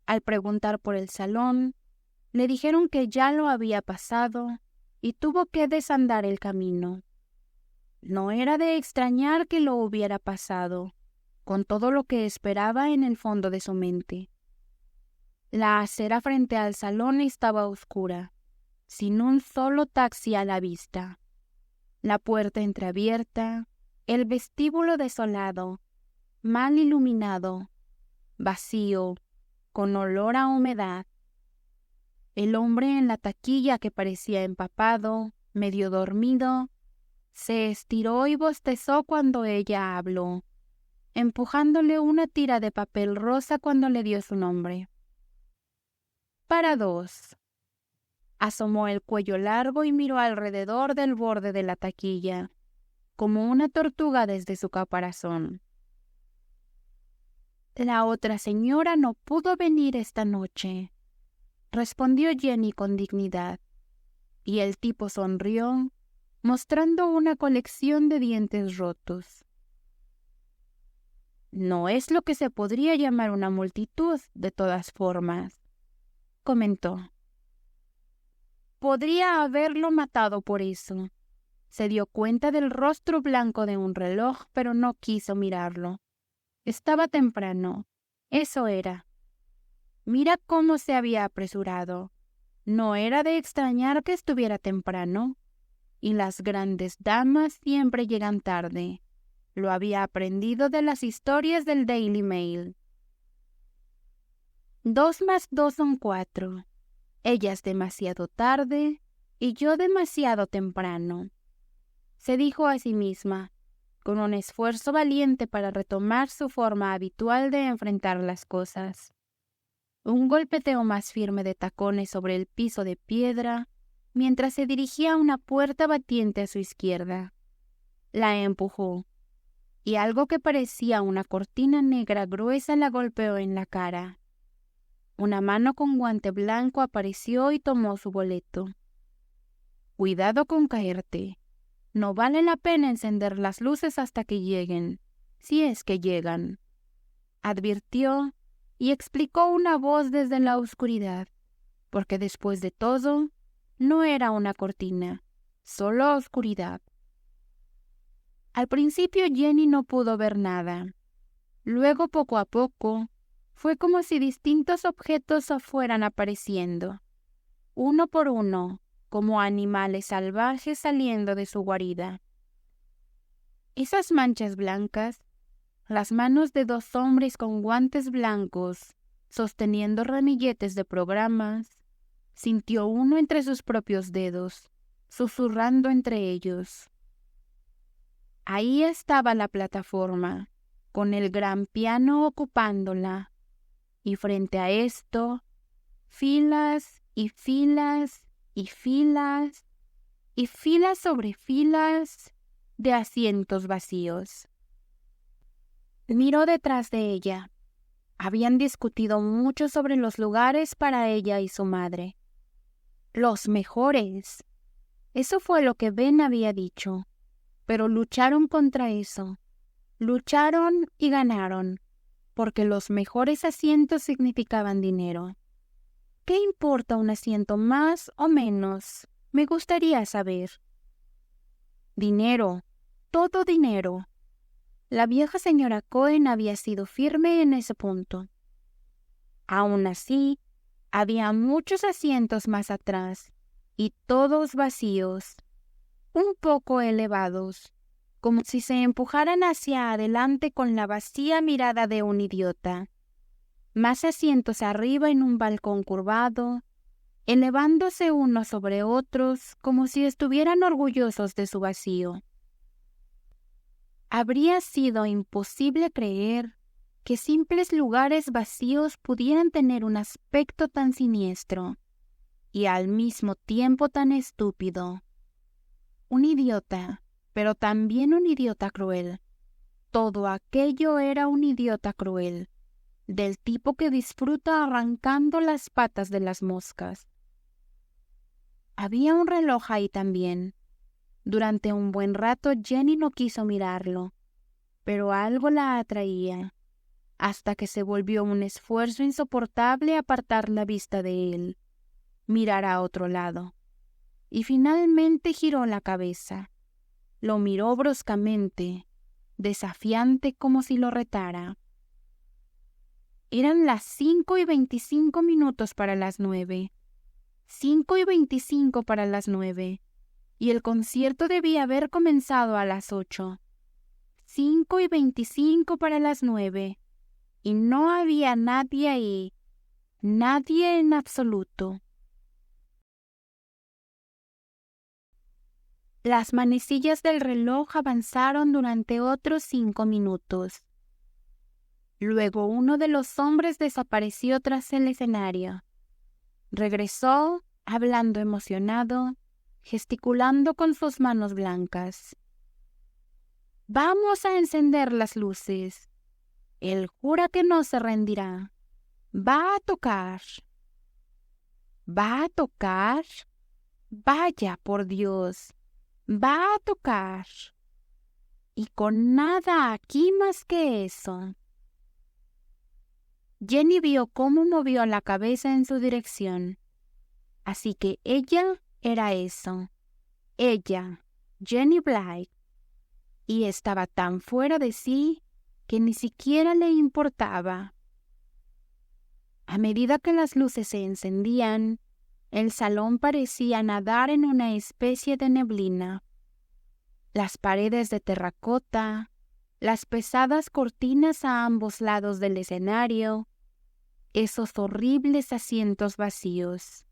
Speaker 1: Al preguntar por el salón, le dijeron que ya lo había pasado y tuvo que desandar el camino. No era de extrañar que lo hubiera pasado, con todo lo que esperaba en el fondo de su mente. La acera frente al salón estaba oscura, sin un solo taxi a la vista. La puerta entreabierta, el vestíbulo desolado, mal iluminado, vacío, con olor a humedad. El hombre en la taquilla, que parecía empapado, medio dormido, se estiró y bostezó cuando ella habló, empujándole una tira de papel rosa cuando le dio su nombre. Para dos. Asomó el cuello largo y miró alrededor del borde de la taquilla, como una tortuga desde su caparazón. La otra señora no pudo venir esta noche, respondió Jenny con dignidad, y el tipo sonrió, mostrando una colección de dientes rotos. No es lo que se podría llamar una multitud, de todas formas, comentó. Podría haberlo matado por eso. Se dio cuenta del rostro blanco de un reloj, pero no quiso mirarlo. Estaba temprano. Eso era. Mira cómo se había apresurado. No era de extrañar que estuviera temprano. Y las grandes damas siempre llegan tarde. Lo había aprendido de las historias del Daily Mail. 2 más 2 son 4. Ellas demasiado tarde y yo demasiado temprano, se dijo a sí misma, con un esfuerzo valiente para retomar su forma habitual de enfrentar las cosas. Un golpeteo más firme de tacones sobre el piso de piedra, mientras se dirigía a una puerta batiente a su izquierda. La empujó, y algo que parecía una cortina negra gruesa la golpeó en la cara. Una mano con guante blanco apareció y tomó su boleto. Cuidado con caerte. No vale la pena encender las luces hasta que lleguen, si es que llegan, advirtió y explicó una voz desde la oscuridad. porque después de todo, no era una cortina, solo oscuridad. Al principio Jenny no pudo ver nada. Luego, poco a poco, fue como si distintos objetos fueran apareciendo, uno por uno, como animales salvajes saliendo de su guarida. Esas manchas blancas, las manos de dos hombres con guantes blancos, sosteniendo ramilletes de programas, sintió uno entre sus propios dedos, susurrando entre ellos. Ahí estaba la plataforma, con el gran piano ocupándola, y frente a esto, filas y filas y filas y filas sobre filas de asientos vacíos. Miró detrás de ella. Habían discutido mucho sobre los lugares para ella y su madre. Los mejores. Eso fue lo que Ben había dicho. Pero lucharon contra eso. Lucharon y ganaron, porque los mejores asientos significaban dinero. ¿Qué importa un asiento más o menos? Me gustaría saber. Dinero, todo dinero. La vieja señora Cohen había sido firme en ese punto. Aún así, había muchos asientos más atrás, y todos vacíos, un poco elevados, como si se empujaran hacia adelante con la vacía mirada de un idiota. Más asientos arriba en un balcón curvado, elevándose unos sobre otros como si estuvieran orgullosos de su vacío. Habría sido imposible creer que simples lugares vacíos pudieran tener un aspecto tan siniestro y al mismo tiempo tan estúpido. Un idiota, pero también un idiota cruel. Todo aquello era un idiota cruel, del tipo que disfruta arrancando las patas de las moscas. Había un reloj ahí también. Durante un buen rato Jenny no quiso mirarlo, pero algo la atraía, hasta que se volvió un esfuerzo insoportable apartar la vista de él, mirar a otro lado, y finalmente giró la cabeza. Lo miró bruscamente, desafiante como si lo retara. Eran las 5:25 para las 9. 5:25 para las 9. Y el concierto debía haber comenzado a las 8. 5:25 para las 9. Y no había nadie ahí. Nadie en absoluto. Las manecillas del reloj avanzaron durante otros 5 minutos. Luego uno de los hombres desapareció tras el escenario. Regresó, hablando emocionado, gesticulando con sus manos blancas. «Vamos a encender las luces. Él jura que no se rendirá. Va a tocar». «¿Va a tocar? Vaya, por Dios. Va a tocar. Y con nada aquí más que eso». Jenny vio cómo movió la cabeza en su dirección. Así que ella era eso. Ella, Jenny Blythe. Y estaba tan fuera de sí que ni siquiera le importaba. A medida que las luces se encendían, el salón parecía nadar en una especie de neblina. Las paredes de terracota, las pesadas cortinas a ambos lados del escenario, esos horribles asientos vacíos.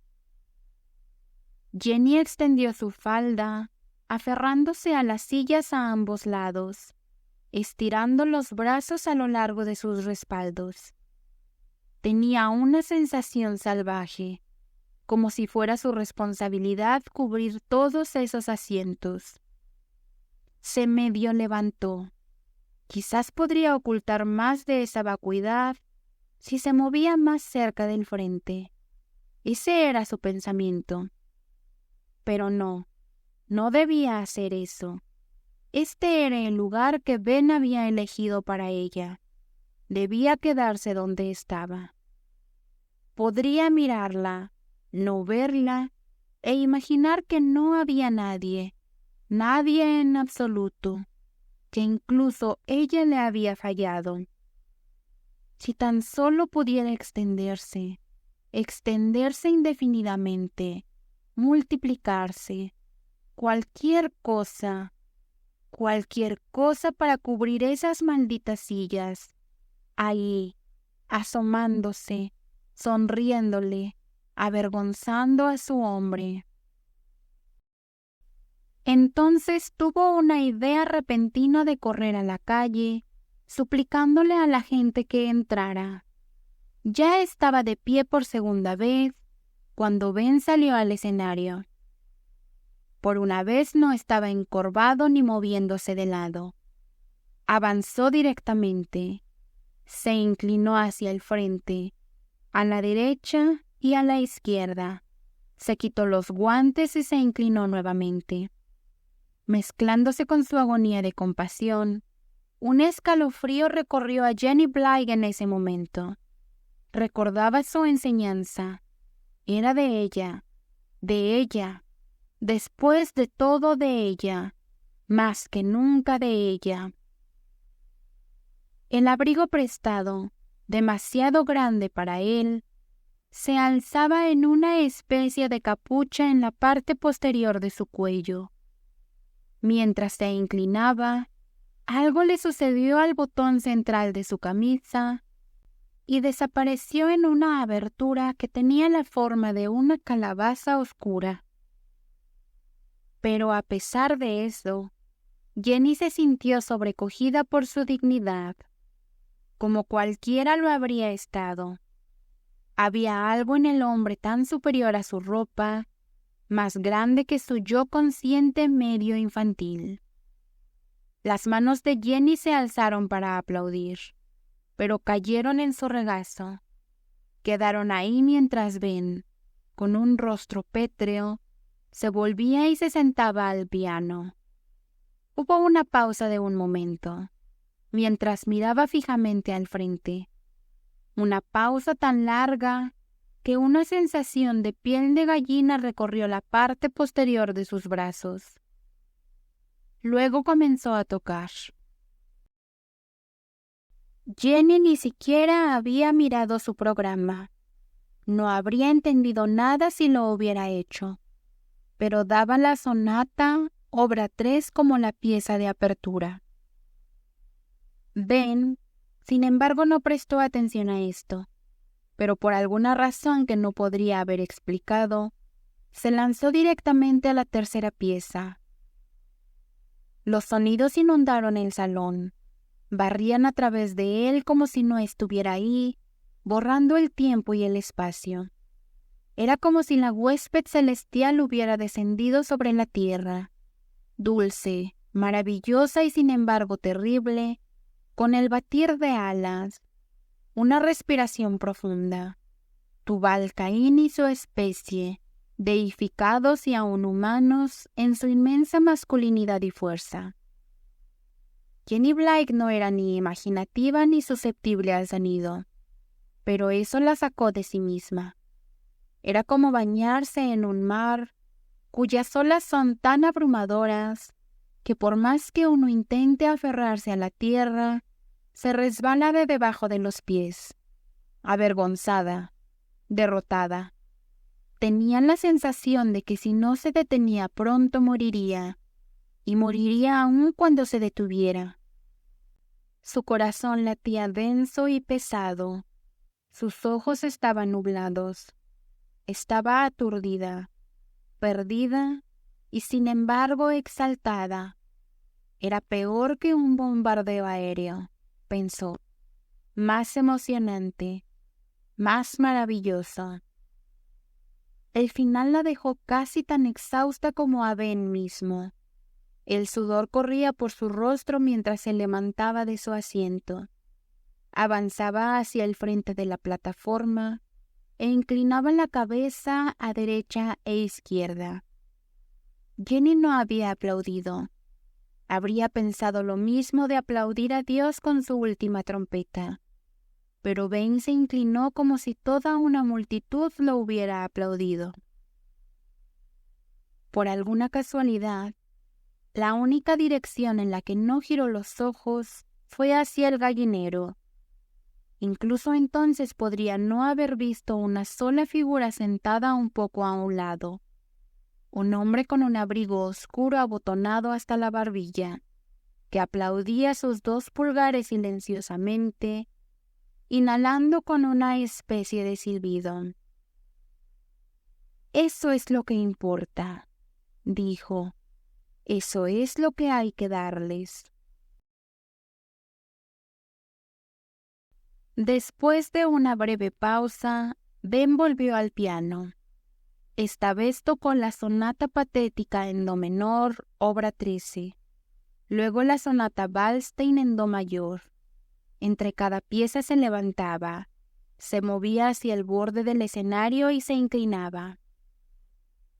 Speaker 1: Jenny extendió su falda, aferrándose a las sillas a ambos lados, estirando los brazos a lo largo de sus respaldos. Tenía una sensación salvaje, como si fuera su responsabilidad cubrir todos esos asientos. Se medio levantó. Quizás podría ocultar más de esa vacuidad si se movía más cerca del frente. Ese era su pensamiento. Pero no debía hacer eso. Este era el lugar que Ben había elegido para ella. Debía quedarse donde estaba. Podría mirarla, no verla e imaginar que no había nadie, nadie en absoluto, que incluso ella le había fallado. Si tan solo pudiera extenderse indefinidamente, multiplicarse, cualquier cosa para cubrir esas malditas sillas, ahí, asomándose, sonriéndole, avergonzando a su hombre. Entonces tuvo una idea repentina de correr a la calle, suplicándole a la gente que entrara. Ya estaba de pie por segunda vez cuando Ben salió al escenario. Por una vez no estaba encorvado ni moviéndose de lado. Avanzó directamente. Se inclinó hacia el frente, a la derecha y a la izquierda. Se quitó los guantes y se inclinó nuevamente. Mezclándose con su agonía de compasión, un escalofrío recorrió a Jenny Blythe en ese momento. Recordaba su enseñanza. Era de ella, después de todo de ella, más que nunca de ella. El abrigo prestado, demasiado grande para él, se alzaba en una especie de capucha en la parte posterior de su cuello. Mientras se inclinaba, algo le sucedió al botón central de su camisa y desapareció en una abertura que tenía la forma de una calabaza oscura. Pero a pesar de eso, Jenny se sintió sobrecogida por su dignidad, como cualquiera lo habría estado. Había algo en el hombre tan superior a su ropa, más grande que su yo consciente medio infantil. Las manos de Jenny se alzaron para aplaudir, pero cayeron en su regazo. Quedaron ahí mientras Ben, con un rostro pétreo, se volvía y se sentaba al piano. Hubo una pausa de un momento, mientras miraba fijamente al frente. Una pausa tan larga que una sensación de piel de gallina recorrió la parte posterior de sus brazos. Luego comenzó a tocar. Jenny ni siquiera había mirado su programa. No habría entendido nada si lo hubiera hecho, pero daba la sonata obra 3 como la pieza de apertura. Ben, sin embargo, no prestó atención a esto, pero por alguna razón que no podría haber explicado, se lanzó directamente a la tercera pieza. Los sonidos inundaron el salón, barrían a través de él como si no estuviera ahí, borrando el tiempo y el espacio. Era como si la huésped celestial hubiera descendido sobre la tierra, dulce, maravillosa y sin embargo terrible, con el batir de alas, una respiración profunda. Tubal Caín y su especie, deificados y aún humanos en su inmensa masculinidad y fuerza. Jenny Blythe no era ni imaginativa ni susceptible al sonido, pero eso la sacó de sí misma. Era como bañarse en un mar cuyas olas son tan abrumadoras que por más que uno intente aferrarse a la tierra, se resbala de debajo de los pies. Avergonzada, derrotada. Tenía la sensación de que si no se detenía pronto moriría, y moriría aún cuando se detuviera. Su corazón latía denso y pesado. Sus ojos estaban nublados. Estaba aturdida, perdida y sin embargo exaltada. Era peor que un bombardeo aéreo, pensó. Más emocionante, más maravilloso. El final la dejó casi tan exhausta como a Ben mismo. El sudor corría por su rostro mientras se levantaba de su asiento. Avanzaba hacia el frente de la plataforma e inclinaba la cabeza a derecha e izquierda. Jenny no había aplaudido. Habría pensado lo mismo de aplaudir a Dios con su última trompeta. pero Ben se inclinó como si toda una multitud lo hubiera aplaudido. Por alguna casualidad, la única dirección en la que no giró los ojos fue hacia el gallinero. Incluso entonces podría no haber visto una sola figura sentada un poco a un lado. Un hombre con un abrigo oscuro abotonado hasta la barbilla, que aplaudía sus 2 pulgares silenciosamente, inhalando con una especie de silbido. «Eso es lo que importa», dijo. «Eso es lo que hay que darles». Después de una breve pausa, Ben volvió al piano. Esta vez tocó la sonata patética en do menor, obra 13. Luego la sonata Waldstein en do mayor. Entre cada pieza se levantaba, se movía hacia el borde del escenario y se inclinaba.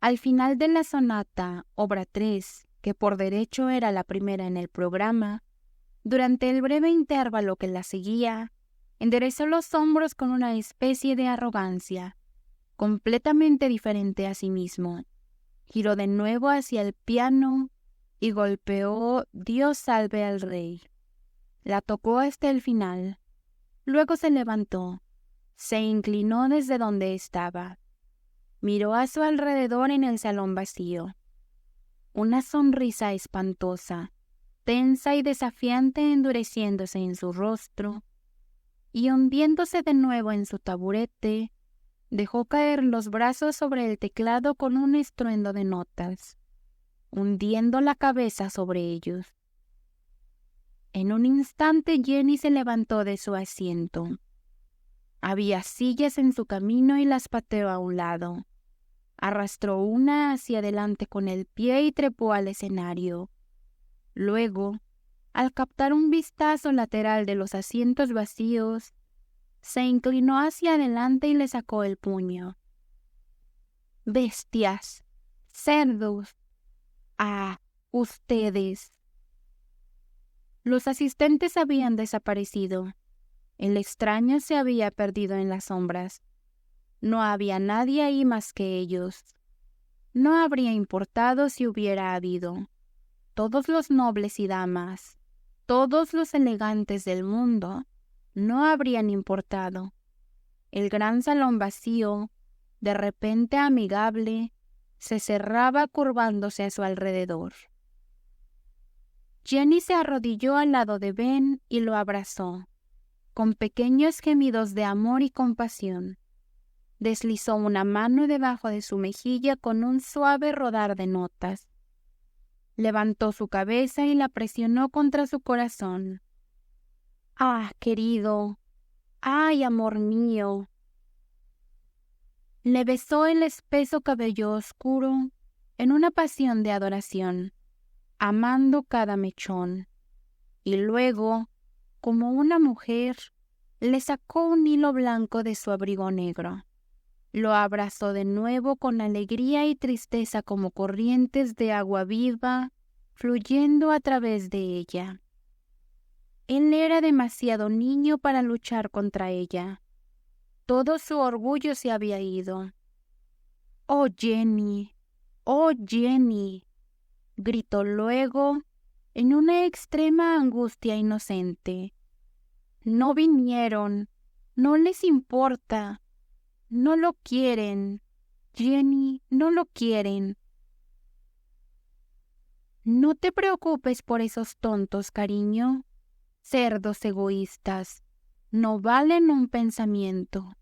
Speaker 1: Al final de la sonata, obra 3, que por derecho era la primera en el programa, durante el breve intervalo que la seguía, enderezó los hombros con una especie de arrogancia, completamente diferente a sí mismo. Giró de nuevo hacia el piano y golpeó «Dios salve al rey». La tocó hasta el final. Luego se levantó, se inclinó desde donde estaba. Miró a su alrededor en el salón vacío. Una sonrisa espantosa, tensa y desafiante endureciéndose en su rostro, y hundiéndose de nuevo en su taburete, dejó caer los brazos sobre el teclado con un estruendo de notas, hundiendo la cabeza sobre ellos. En un instante Jenny se levantó de su asiento. Había sillas en su camino y las pateó a un lado. Arrastró una hacia adelante con el pie y trepó al escenario. Luego, al captar un vistazo lateral de los asientos vacíos, se inclinó hacia adelante y le sacó el puño. «Bestias, cerdos, ¡ah, ustedes!». Los asistentes habían desaparecido. El extraño se había perdido en las sombras. No había nadie ahí más que ellos. No habría importado si hubiera habido. Todos los nobles y damas, todos los elegantes del mundo, no habrían importado. El gran salón vacío, de repente amigable, se cerraba curvándose a su alrededor. Jenny se arrodilló al lado de Ben y lo abrazó, con pequeños gemidos de amor y compasión. Deslizó una mano debajo de su mejilla con un suave rodar de notas. Levantó su cabeza y la presionó contra su corazón. «Ah, querido, ay, amor mío». Le besó el espeso cabello oscuro en una pasión de adoración, amando cada mechón, y luego, como una mujer, le sacó un hilo blanco de su abrigo negro. Lo abrazó de nuevo con alegría y tristeza como corrientes de agua viva fluyendo a través de ella. Él era demasiado niño para luchar contra ella. Todo su orgullo se había ido. «Oh, Jenny, oh, Jenny», gritó luego en una extrema angustia inocente. «No vinieron, no les importa, no lo quieren, Jenny, no lo quieren». «No te preocupes por esos tontos, cariño. Cerdos egoístas, no valen un pensamiento.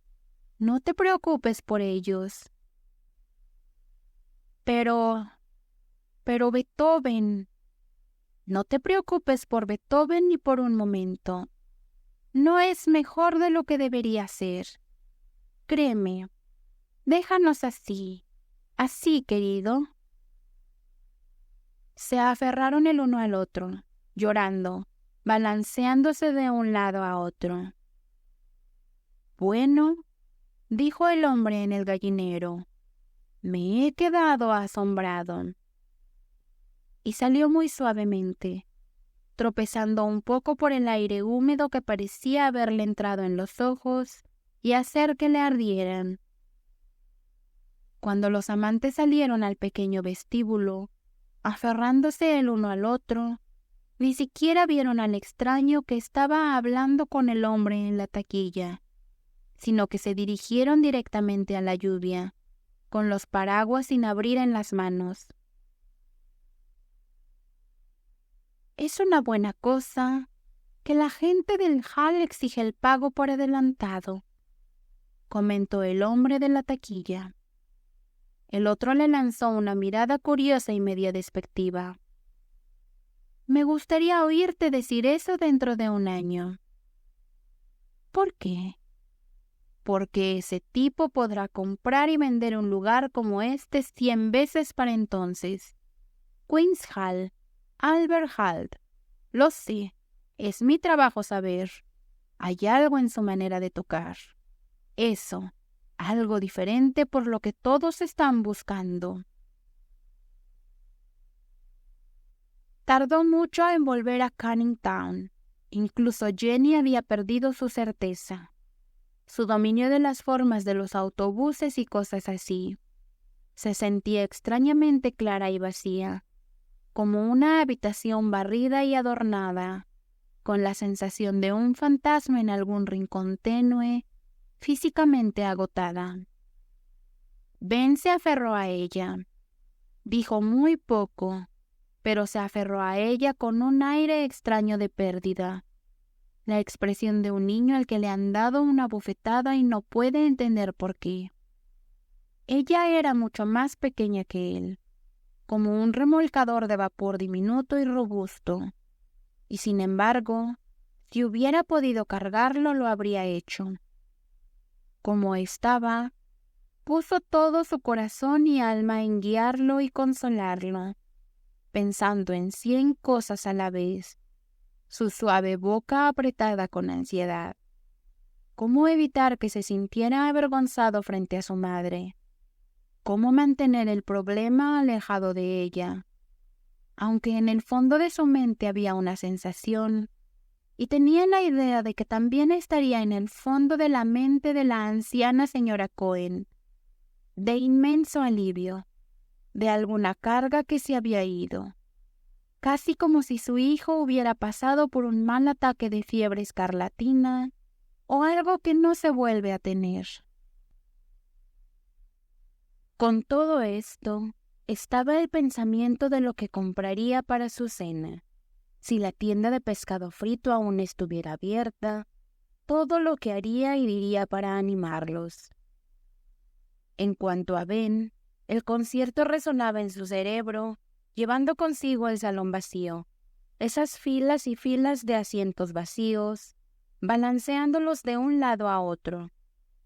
Speaker 1: No te preocupes por ellos». Pero Beethoven. No te preocupes por Beethoven ni por un momento. No es mejor de lo que debería ser. Créeme, déjanos así, querido. Se aferraron el uno al otro, llorando, balanceándose de un lado a otro. «Bueno», dijo el hombre en el gallinero, «me he quedado asombrado». Y salió muy suavemente, tropezando un poco por el aire húmedo que parecía haberle entrado en los ojos y hacer que le ardieran. Cuando los amantes salieron al pequeño vestíbulo, aferrándose el uno al otro, ni siquiera vieron al extraño que estaba hablando con el hombre en la taquilla, sino que se dirigieron directamente a la lluvia, con los paraguas sin abrir en las manos. Es una buena cosa que la gente del hall exige el pago por adelantado, comentó el hombre de la taquilla. El otro le lanzó una mirada curiosa y media despectiva. Me gustaría oírte decir eso dentro de un año. ¿Por qué? Porque ese tipo podrá comprar y vender un lugar como este 100 veces para entonces. Queen's Hall, Albert Hall. Lo sé, es mi trabajo saber. Hay algo en su manera de tocar. Eso, algo diferente por lo que todos están buscando. Tardó mucho en volver a Canning Town. Incluso Jenny había perdido su certeza, su dominio de las formas de los autobuses y cosas así. Se sentía extrañamente clara y vacía, como una habitación barrida y adornada, con la sensación de un fantasma en algún rincón tenue, físicamente agotada. Ben se aferró a ella. Dijo muy poco, pero se aferró a ella con un aire extraño de pérdida, la expresión de un niño al que le han dado una bofetada y no puede entender por qué. Ella era mucho más pequeña que él, como un remolcador de vapor diminuto y robusto, y sin embargo, si hubiera podido cargarlo lo habría hecho. Como estaba, puso todo su corazón y alma en guiarlo y consolarlo, pensando en 100 cosas a la vez, su suave boca apretada con ansiedad. ¿Cómo evitar que se sintiera avergonzado frente a su madre? ¿Cómo mantener el problema alejado de ella? Aunque en el fondo de su mente había una sensación, y tenía la idea de que también estaría en el fondo de la mente de la anciana señora Cohen, de inmenso alivio, de alguna carga que se había ido, casi como si su hijo hubiera pasado por un mal ataque de fiebre escarlatina o algo que no se vuelve a tener. Con todo esto, estaba el pensamiento de lo que compraría para su cena, si la tienda de pescado frito aún estuviera abierta, todo lo que haría y diría para animarlos. En cuanto a Ben, el concierto resonaba en su cerebro, llevando consigo el salón vacío, esas filas y filas de asientos vacíos, balanceándolos de un lado a otro,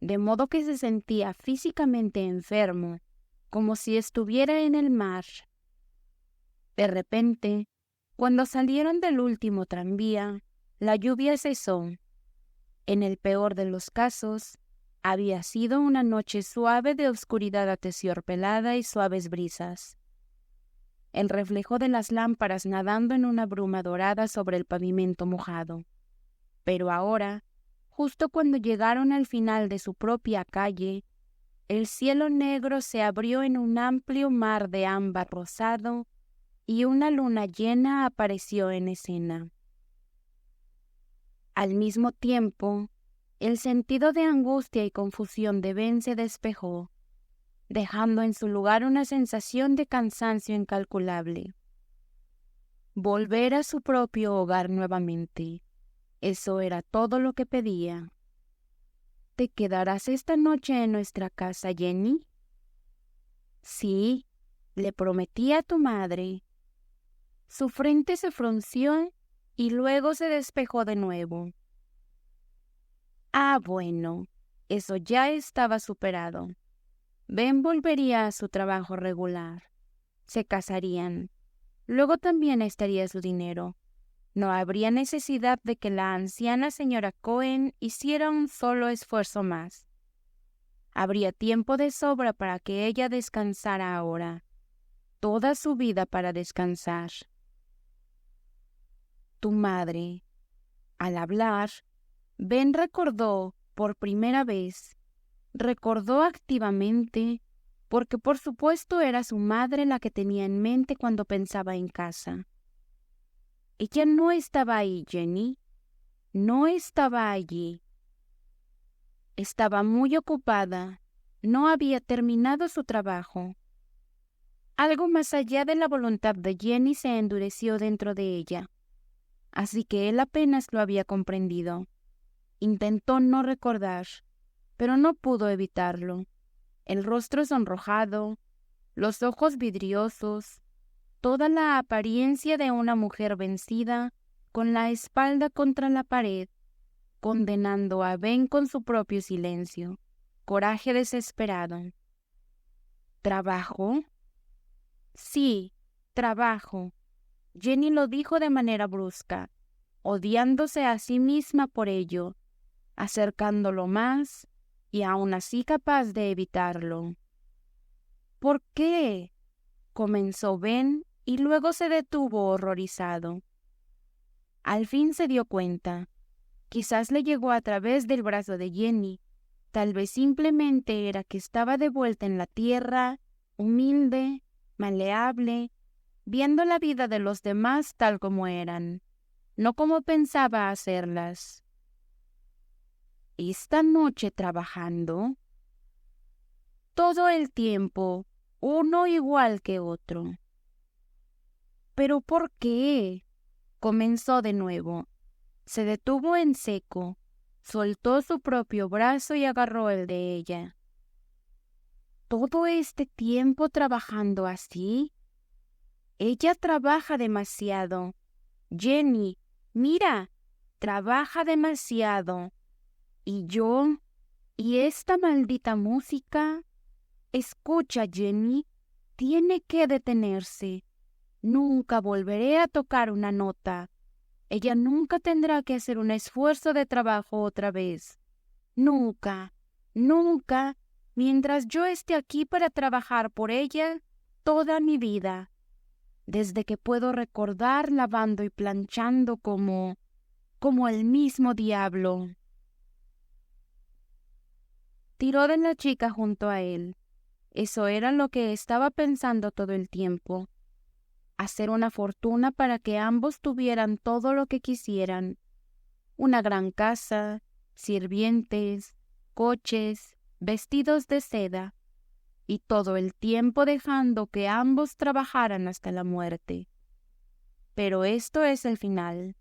Speaker 1: de modo que se sentía físicamente enfermo, como si estuviera en el mar. De repente, cuando salieron del último tranvía, la lluvia cesó. En el peor de los casos, había sido una noche suave de oscuridad aterciopelada y suaves brisas. El reflejo de las lámparas nadando en una bruma dorada sobre el pavimento mojado. Pero ahora, justo cuando llegaron al final de su propia calle, el cielo negro se abrió en un amplio mar de ámbar rosado y una luna llena apareció en escena. Al mismo tiempo, el sentido de angustia y confusión de Ben se despejó, dejando en su lugar una sensación de cansancio incalculable. Volver a su propio hogar nuevamente, eso era todo lo que pedía. ¿Te quedarás esta noche en nuestra casa, Jenny? Sí, le prometí a tu madre. Su frente se frunció y luego se despejó de nuevo. Ah, bueno, eso ya estaba superado. Ben volvería a su trabajo regular. Se casarían. Luego también estaría su dinero. No habría necesidad de que la anciana señora Cohen hiciera un solo esfuerzo más. Habría tiempo de sobra para que ella descansara ahora. Toda su vida para descansar. tu madre. Al hablar, Ben recordó por primera vez, recordó activamente, porque por supuesto era su madre la que tenía en mente cuando pensaba en casa. Ella no estaba ahí, Jenny. No estaba allí. Estaba muy ocupada. No había terminado su trabajo. Algo más allá de la voluntad de Jenny se endureció dentro de ella. Así que él apenas lo había comprendido. Intentó no recordar, pero no pudo evitarlo. El rostro sonrojado, los ojos vidriosos, toda la apariencia de una mujer vencida, con la espalda contra la pared, condenando a Ben con su propio silencio, coraje desesperado. ¿Trabajo? Sí, trabajo. Jenny lo dijo de manera brusca, odiándose a sí misma por ello, acercándolo más y aún así capaz de evitarlo. ¿Por qué? Comenzó Ben y luego se detuvo horrorizado. Al fin se dio cuenta. Quizás le llegó a través del brazo de Jenny. Tal vez simplemente era que estaba de vuelta en la tierra, humilde, maleable, viendo la vida de los demás tal como eran, no como pensaba hacerlas. ¿Esta noche trabajando? Todo el tiempo, uno igual que otro. ¿Pero por qué? Comenzó de nuevo. Se detuvo en seco, soltó su propio brazo y agarró el de ella. ¿Todo este tiempo trabajando así? Ella trabaja demasiado. Jenny, mira, trabaja demasiado. ¿Y yo? ¿Y esta maldita música? Escucha, Jenny, tiene que detenerse. Nunca volveré a tocar una nota. Ella nunca tendrá que hacer un esfuerzo de trabajo otra vez. Nunca, nunca, mientras yo esté aquí para trabajar por ella toda mi vida. Desde que puedo recordar lavando y planchando como el mismo diablo. Tiró de la chica junto a él. Eso era lo que estaba pensando todo el tiempo. Hacer una fortuna para que ambos tuvieran todo lo que quisieran. Una gran casa, sirvientes, coches, vestidos de seda, y todo el tiempo dejando que ambos trabajaran hasta la muerte. Pero esto es el final.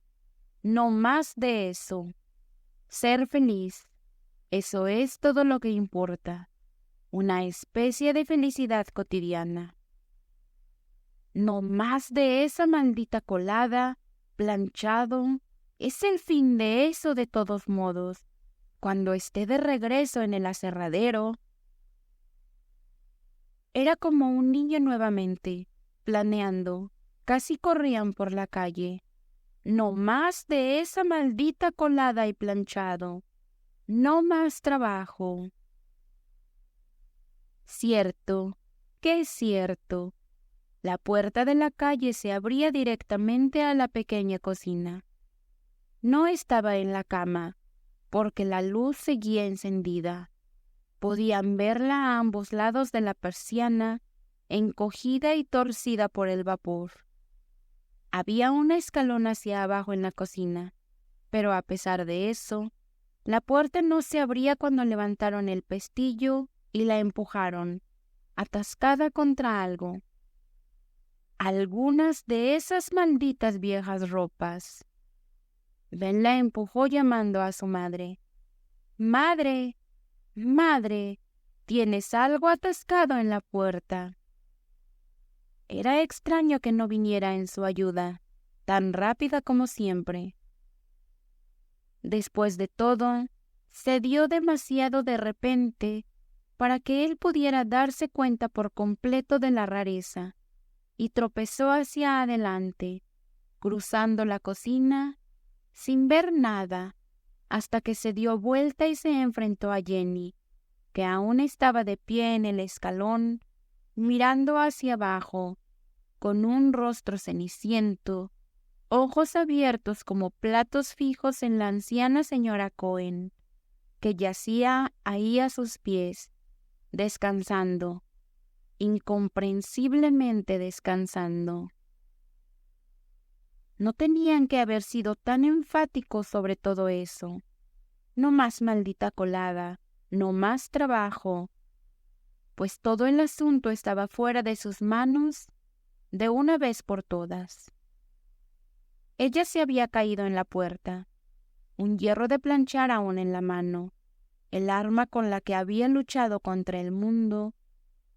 Speaker 1: No más de eso. Ser feliz. Eso es todo lo que importa. Una especie de felicidad cotidiana. No más de esa maldita colada, planchado. Es el fin de eso de todos modos. Cuando esté de regreso en el aserradero. Era como un niño nuevamente, planeando. Casi corrían por la calle. No más de esa maldita colada y planchado. No más trabajo. Cierto, que es cierto. La puerta de la calle se abría directamente a la pequeña cocina. No estaba en la cama, porque la luz seguía encendida. Podían verla a ambos lados de la persiana, encogida y torcida por el vapor. Había un escalón hacia abajo en la cocina, pero a pesar de eso, la puerta no se abría cuando levantaron el pestillo y la empujaron, atascada contra algo. Algunas de esas malditas viejas ropas. Ben la empujó llamando a su madre. ¡Madre! ¡Madre! Tienes algo atascado en la puerta. Era extraño que no viniera en su ayuda, tan rápida como siempre. Después de todo, se dio demasiado de repente para que él pudiera darse cuenta por completo de la rareza, y tropezó hacia adelante, cruzando la cocina, sin ver nada, hasta que se dio vuelta y se enfrentó a Jenny, que aún estaba de pie en el escalón, mirando hacia abajo, con un rostro ceniciento, ojos abiertos como platos fijos en la anciana señora Cohen, que yacía ahí a sus pies, descansando, incomprensiblemente descansando. No tenían que haber sido tan enfáticos sobre todo eso. No más maldita colada, no más trabajo, pues todo el asunto estaba fuera de sus manos de una vez por todas. Ella se había caído en la puerta, un hierro de planchar aún en la mano, el arma con la que había luchado contra el mundo,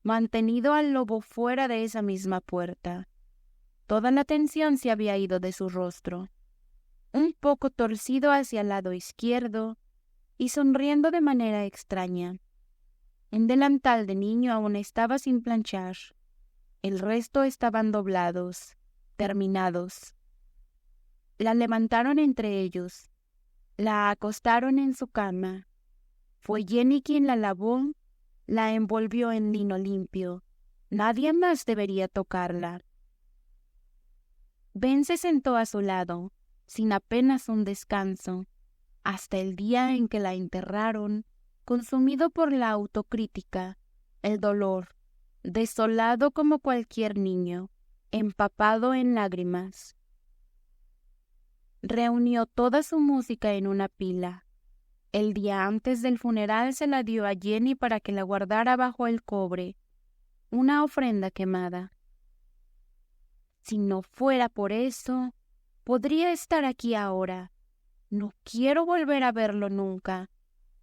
Speaker 1: mantenido al lobo fuera de esa misma puerta. Toda la tensión se había ido de su rostro, un poco torcido hacia el lado izquierdo y sonriendo de manera extraña. Un delantal de niño aún estaba sin planchar. El resto estaban doblados, terminados. La levantaron entre ellos, la acostaron en su cama. Fue Jenny quien la lavó, la envolvió en lino limpio. Nadie más debería tocarla. Ben se sentó a su lado, sin apenas un descanso, hasta el día en que la enterraron, consumido por la autocrítica, el dolor, desolado como cualquier niño, empapado en lágrimas. Reunió toda su música en una pila. El día antes del funeral se la dio a Jenny para que la guardara bajo el cobre, una ofrenda quemada. Si no fuera por eso, podría estar aquí ahora. No quiero volver a verlo nunca,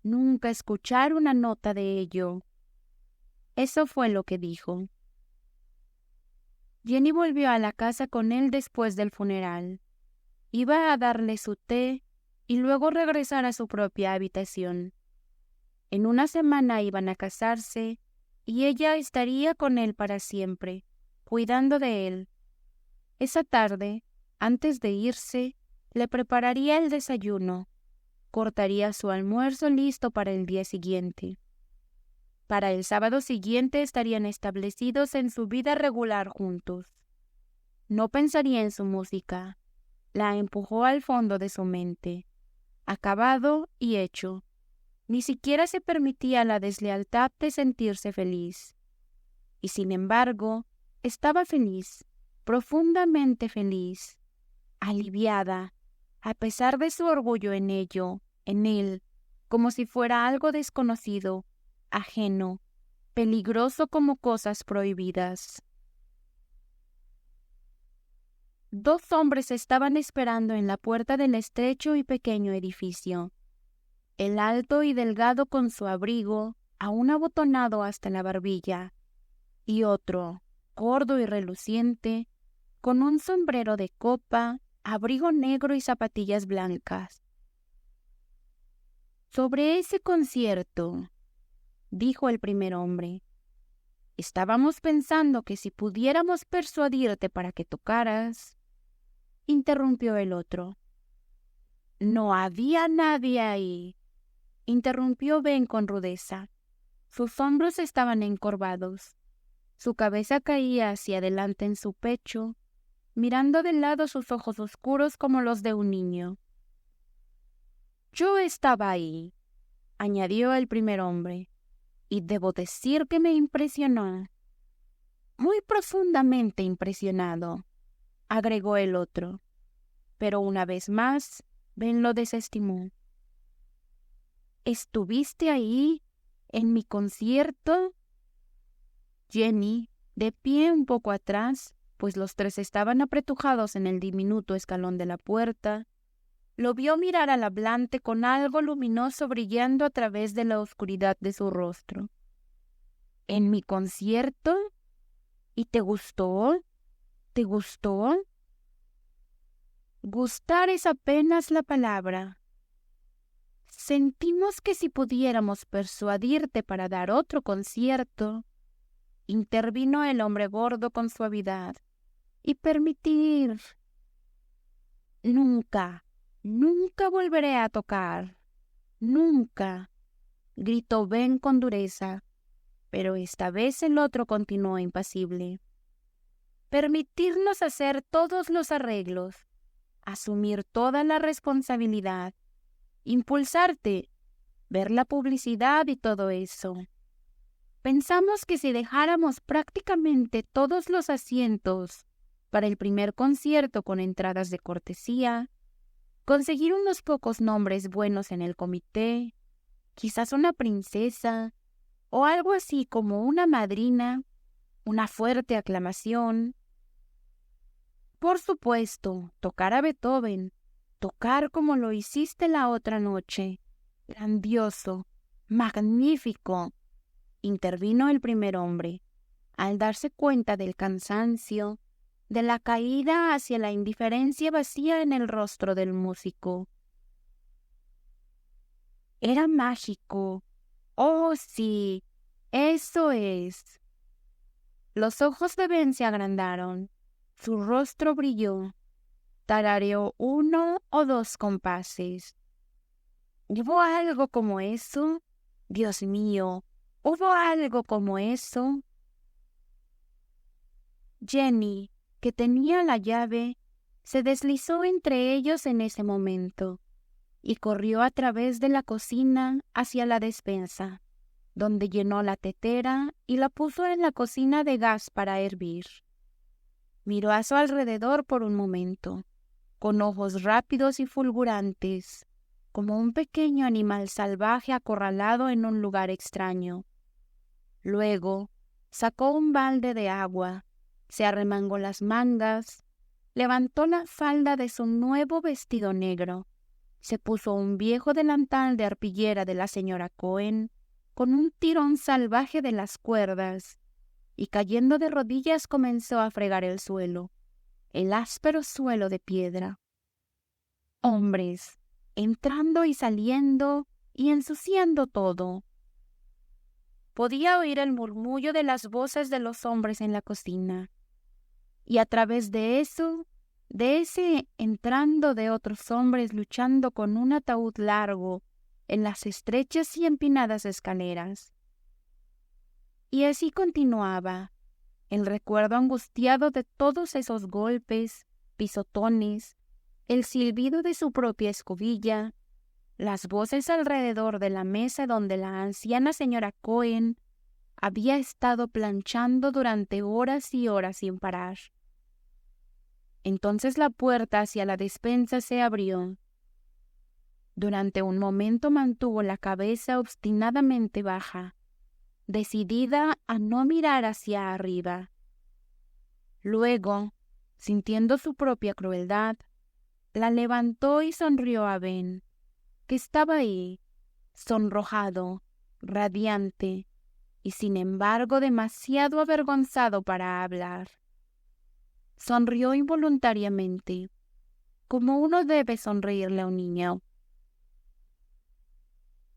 Speaker 1: nunca escuchar una nota de ello. Eso fue lo que dijo. Jenny volvió a la casa con él después del funeral. Iba a darle su té y luego regresar a su propia habitación. En una semana iban a casarse y ella estaría con él para siempre, cuidando de él. Esa tarde, antes de irse, le prepararía el desayuno, cortaría su almuerzo listo para el día siguiente. Para el sábado siguiente estarían establecidos en su vida regular juntos. No pensaría en su música. La empujó al fondo de su mente. Acabado y hecho. Ni siquiera se permitía la deslealtad de sentirse feliz. Y sin embargo, estaba feliz. Profundamente feliz, aliviada, a pesar de su orgullo en ello, en él, como si fuera algo desconocido, ajeno, peligroso como cosas prohibidas. 2 hombres estaban esperando en la puerta del estrecho y pequeño edificio. El alto y delgado con su abrigo, aún abotonado hasta la barbilla, y otro, gordo y reluciente, con un sombrero de copa, abrigo negro y zapatillas blancas. Sobre ese concierto, dijo el primer hombre, estábamos pensando que si pudiéramos persuadirte para que tocaras, interrumpió el otro. No había nadie ahí, interrumpió Ben con rudeza. Sus hombros estaban encorvados, su cabeza caía hacia adelante en su pecho, mirando de lado sus ojos oscuros como los de un niño. Yo estaba ahí, añadió el primer hombre, y debo decir que me impresionó. Muy profundamente impresionado, agregó el otro, pero una vez más, Ben lo desestimó. ¿Estuviste ahí, en mi concierto? Jenny, de pie un poco atrás, pues los 3 estaban apretujados en el diminuto escalón de la puerta, lo vio mirar al hablante con algo luminoso brillando a través de la oscuridad de su rostro. ¿En mi concierto? ¿Y te gustó? ¿Te gustó? Gustar es apenas la palabra. Sentimos que si pudiéramos persuadirte para dar otro concierto, intervino el hombre gordo con suavidad, y permitir. Nunca, nunca volveré a tocar. Nunca, gritó Ben con dureza, pero esta vez el otro continuó impasible. Permitirnos hacer todos los arreglos, asumir toda la responsabilidad, impulsarte, ver la publicidad y todo eso. Pensamos que si dejáramos prácticamente todos los asientos para el primer concierto con entradas de cortesía, conseguir unos pocos nombres buenos en el comité, quizás una princesa o algo así como una madrina, una fuerte aclamación. Por supuesto, tocar a Beethoven, tocar como lo hiciste la otra noche. Grandioso, magnífico, intervino el primer hombre, al darse cuenta del cansancio, de la caída hacia la indiferencia vacía en el rostro del músico. Era mágico. Oh, sí, eso es. Los ojos de Ben se agrandaron, su rostro brilló, tarareó 1 o 2 compases. ¿Hubo algo como eso? Dios mío, ¿hubo algo como eso? Jenny, que tenía la llave, se deslizó entre ellos en ese momento y corrió a través de la cocina hacia la despensa, donde llenó la tetera y la puso en la cocina de gas para hervir. Miró a su alrededor por un momento, con ojos rápidos y fulgurantes, como un pequeño animal salvaje acorralado en un lugar extraño. Luego sacó un balde de agua, se arremangó las mangas, levantó la falda de su nuevo vestido negro, se puso un viejo delantal de arpillera de la señora Cohen con un tirón salvaje de las cuerdas, y cayendo de rodillas comenzó a fregar el suelo, el áspero suelo de piedra. Hombres, entrando y saliendo y ensuciando todo. Podía oír el murmullo de las voces de los hombres en la cocina, y a través de eso, de ese entrando de otros hombres luchando con un ataúd largo en las estrechas y empinadas escaleras. Y así continuaba, el recuerdo angustiado de todos esos golpes, pisotones, el silbido de su propia escobilla, las voces alrededor de la mesa donde la anciana señora Cohen había estado planchando durante horas y horas sin parar. Entonces la puerta hacia la despensa se abrió. Durante un momento mantuvo la cabeza obstinadamente baja, decidida a no mirar hacia arriba. Luego, sintiendo su propia crueldad, la levantó y sonrió a Ben, que estaba ahí, sonrojado, radiante, y sin embargo demasiado avergonzado para hablar. Sonrió involuntariamente, como uno debe sonreírle a un niño.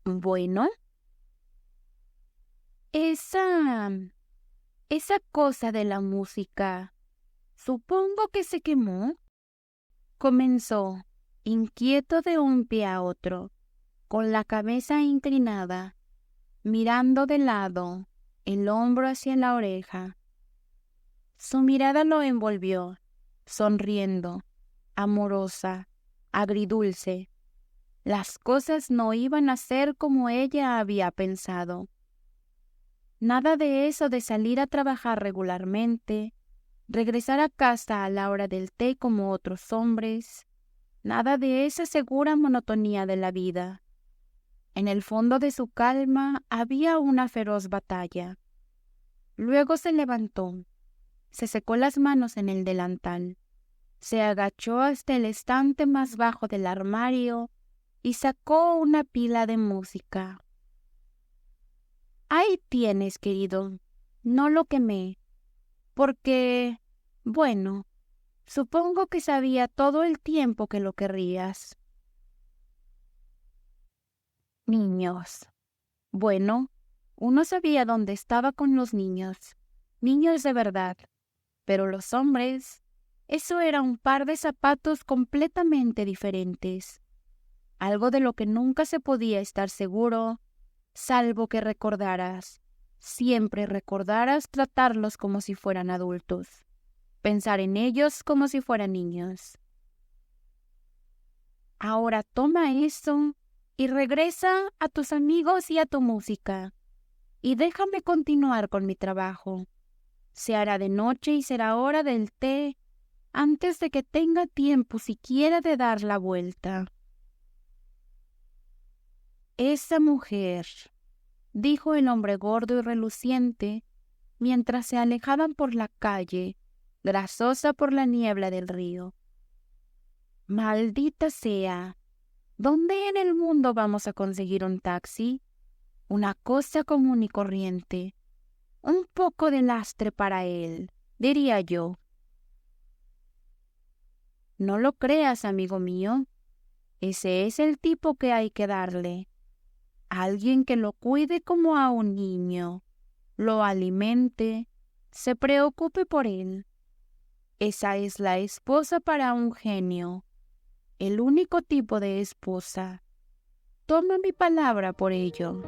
Speaker 1: Bueno, esa cosa de la música, supongo que se quemó. Comenzó, inquieto de un pie a otro, con la cabeza inclinada, mirando de lado, el hombro hacia la oreja. Su mirada lo envolvió, sonriendo, amorosa, agridulce. Las cosas no iban a ser como ella había pensado. Nada de eso de salir a trabajar regularmente, regresar a casa a la hora del té como otros hombres, nada de esa segura monotonía de la vida. En el fondo de su calma había una feroz batalla. Luego se levantó, se secó las manos en el delantal, se agachó hasta el estante más bajo del armario y sacó una pila de música. Ahí tienes, querido. No lo quemé, porque, bueno, supongo que sabía todo el tiempo que lo querrías. Niños. Bueno, uno sabía dónde estaba con los niños. Niños de verdad. Pero los hombres, eso era un par de zapatos completamente diferentes. Algo de lo que nunca se podía estar seguro, salvo que recordaras, siempre recordaras tratarlos como si fueran adultos, pensar en ellos como si fueran niños. Ahora toma eso y regresa a tus amigos y a tu música, y déjame continuar con mi trabajo. Se hará de noche y será hora del té antes de que tenga tiempo siquiera de dar la vuelta. Esa mujer, dijo el hombre gordo y reluciente, mientras se alejaban por la calle, grasosa por la niebla del río. Maldita sea, ¿dónde en el mundo vamos a conseguir un taxi? Una cosa común y corriente. Un poco de lastre para él, diría yo. No lo creas, amigo mío. Ese es el tipo que hay que darle. Alguien que lo cuide como a un niño, lo alimente, se preocupe por él. Esa es la esposa para un genio, el único tipo de esposa. Toma mi palabra por ello.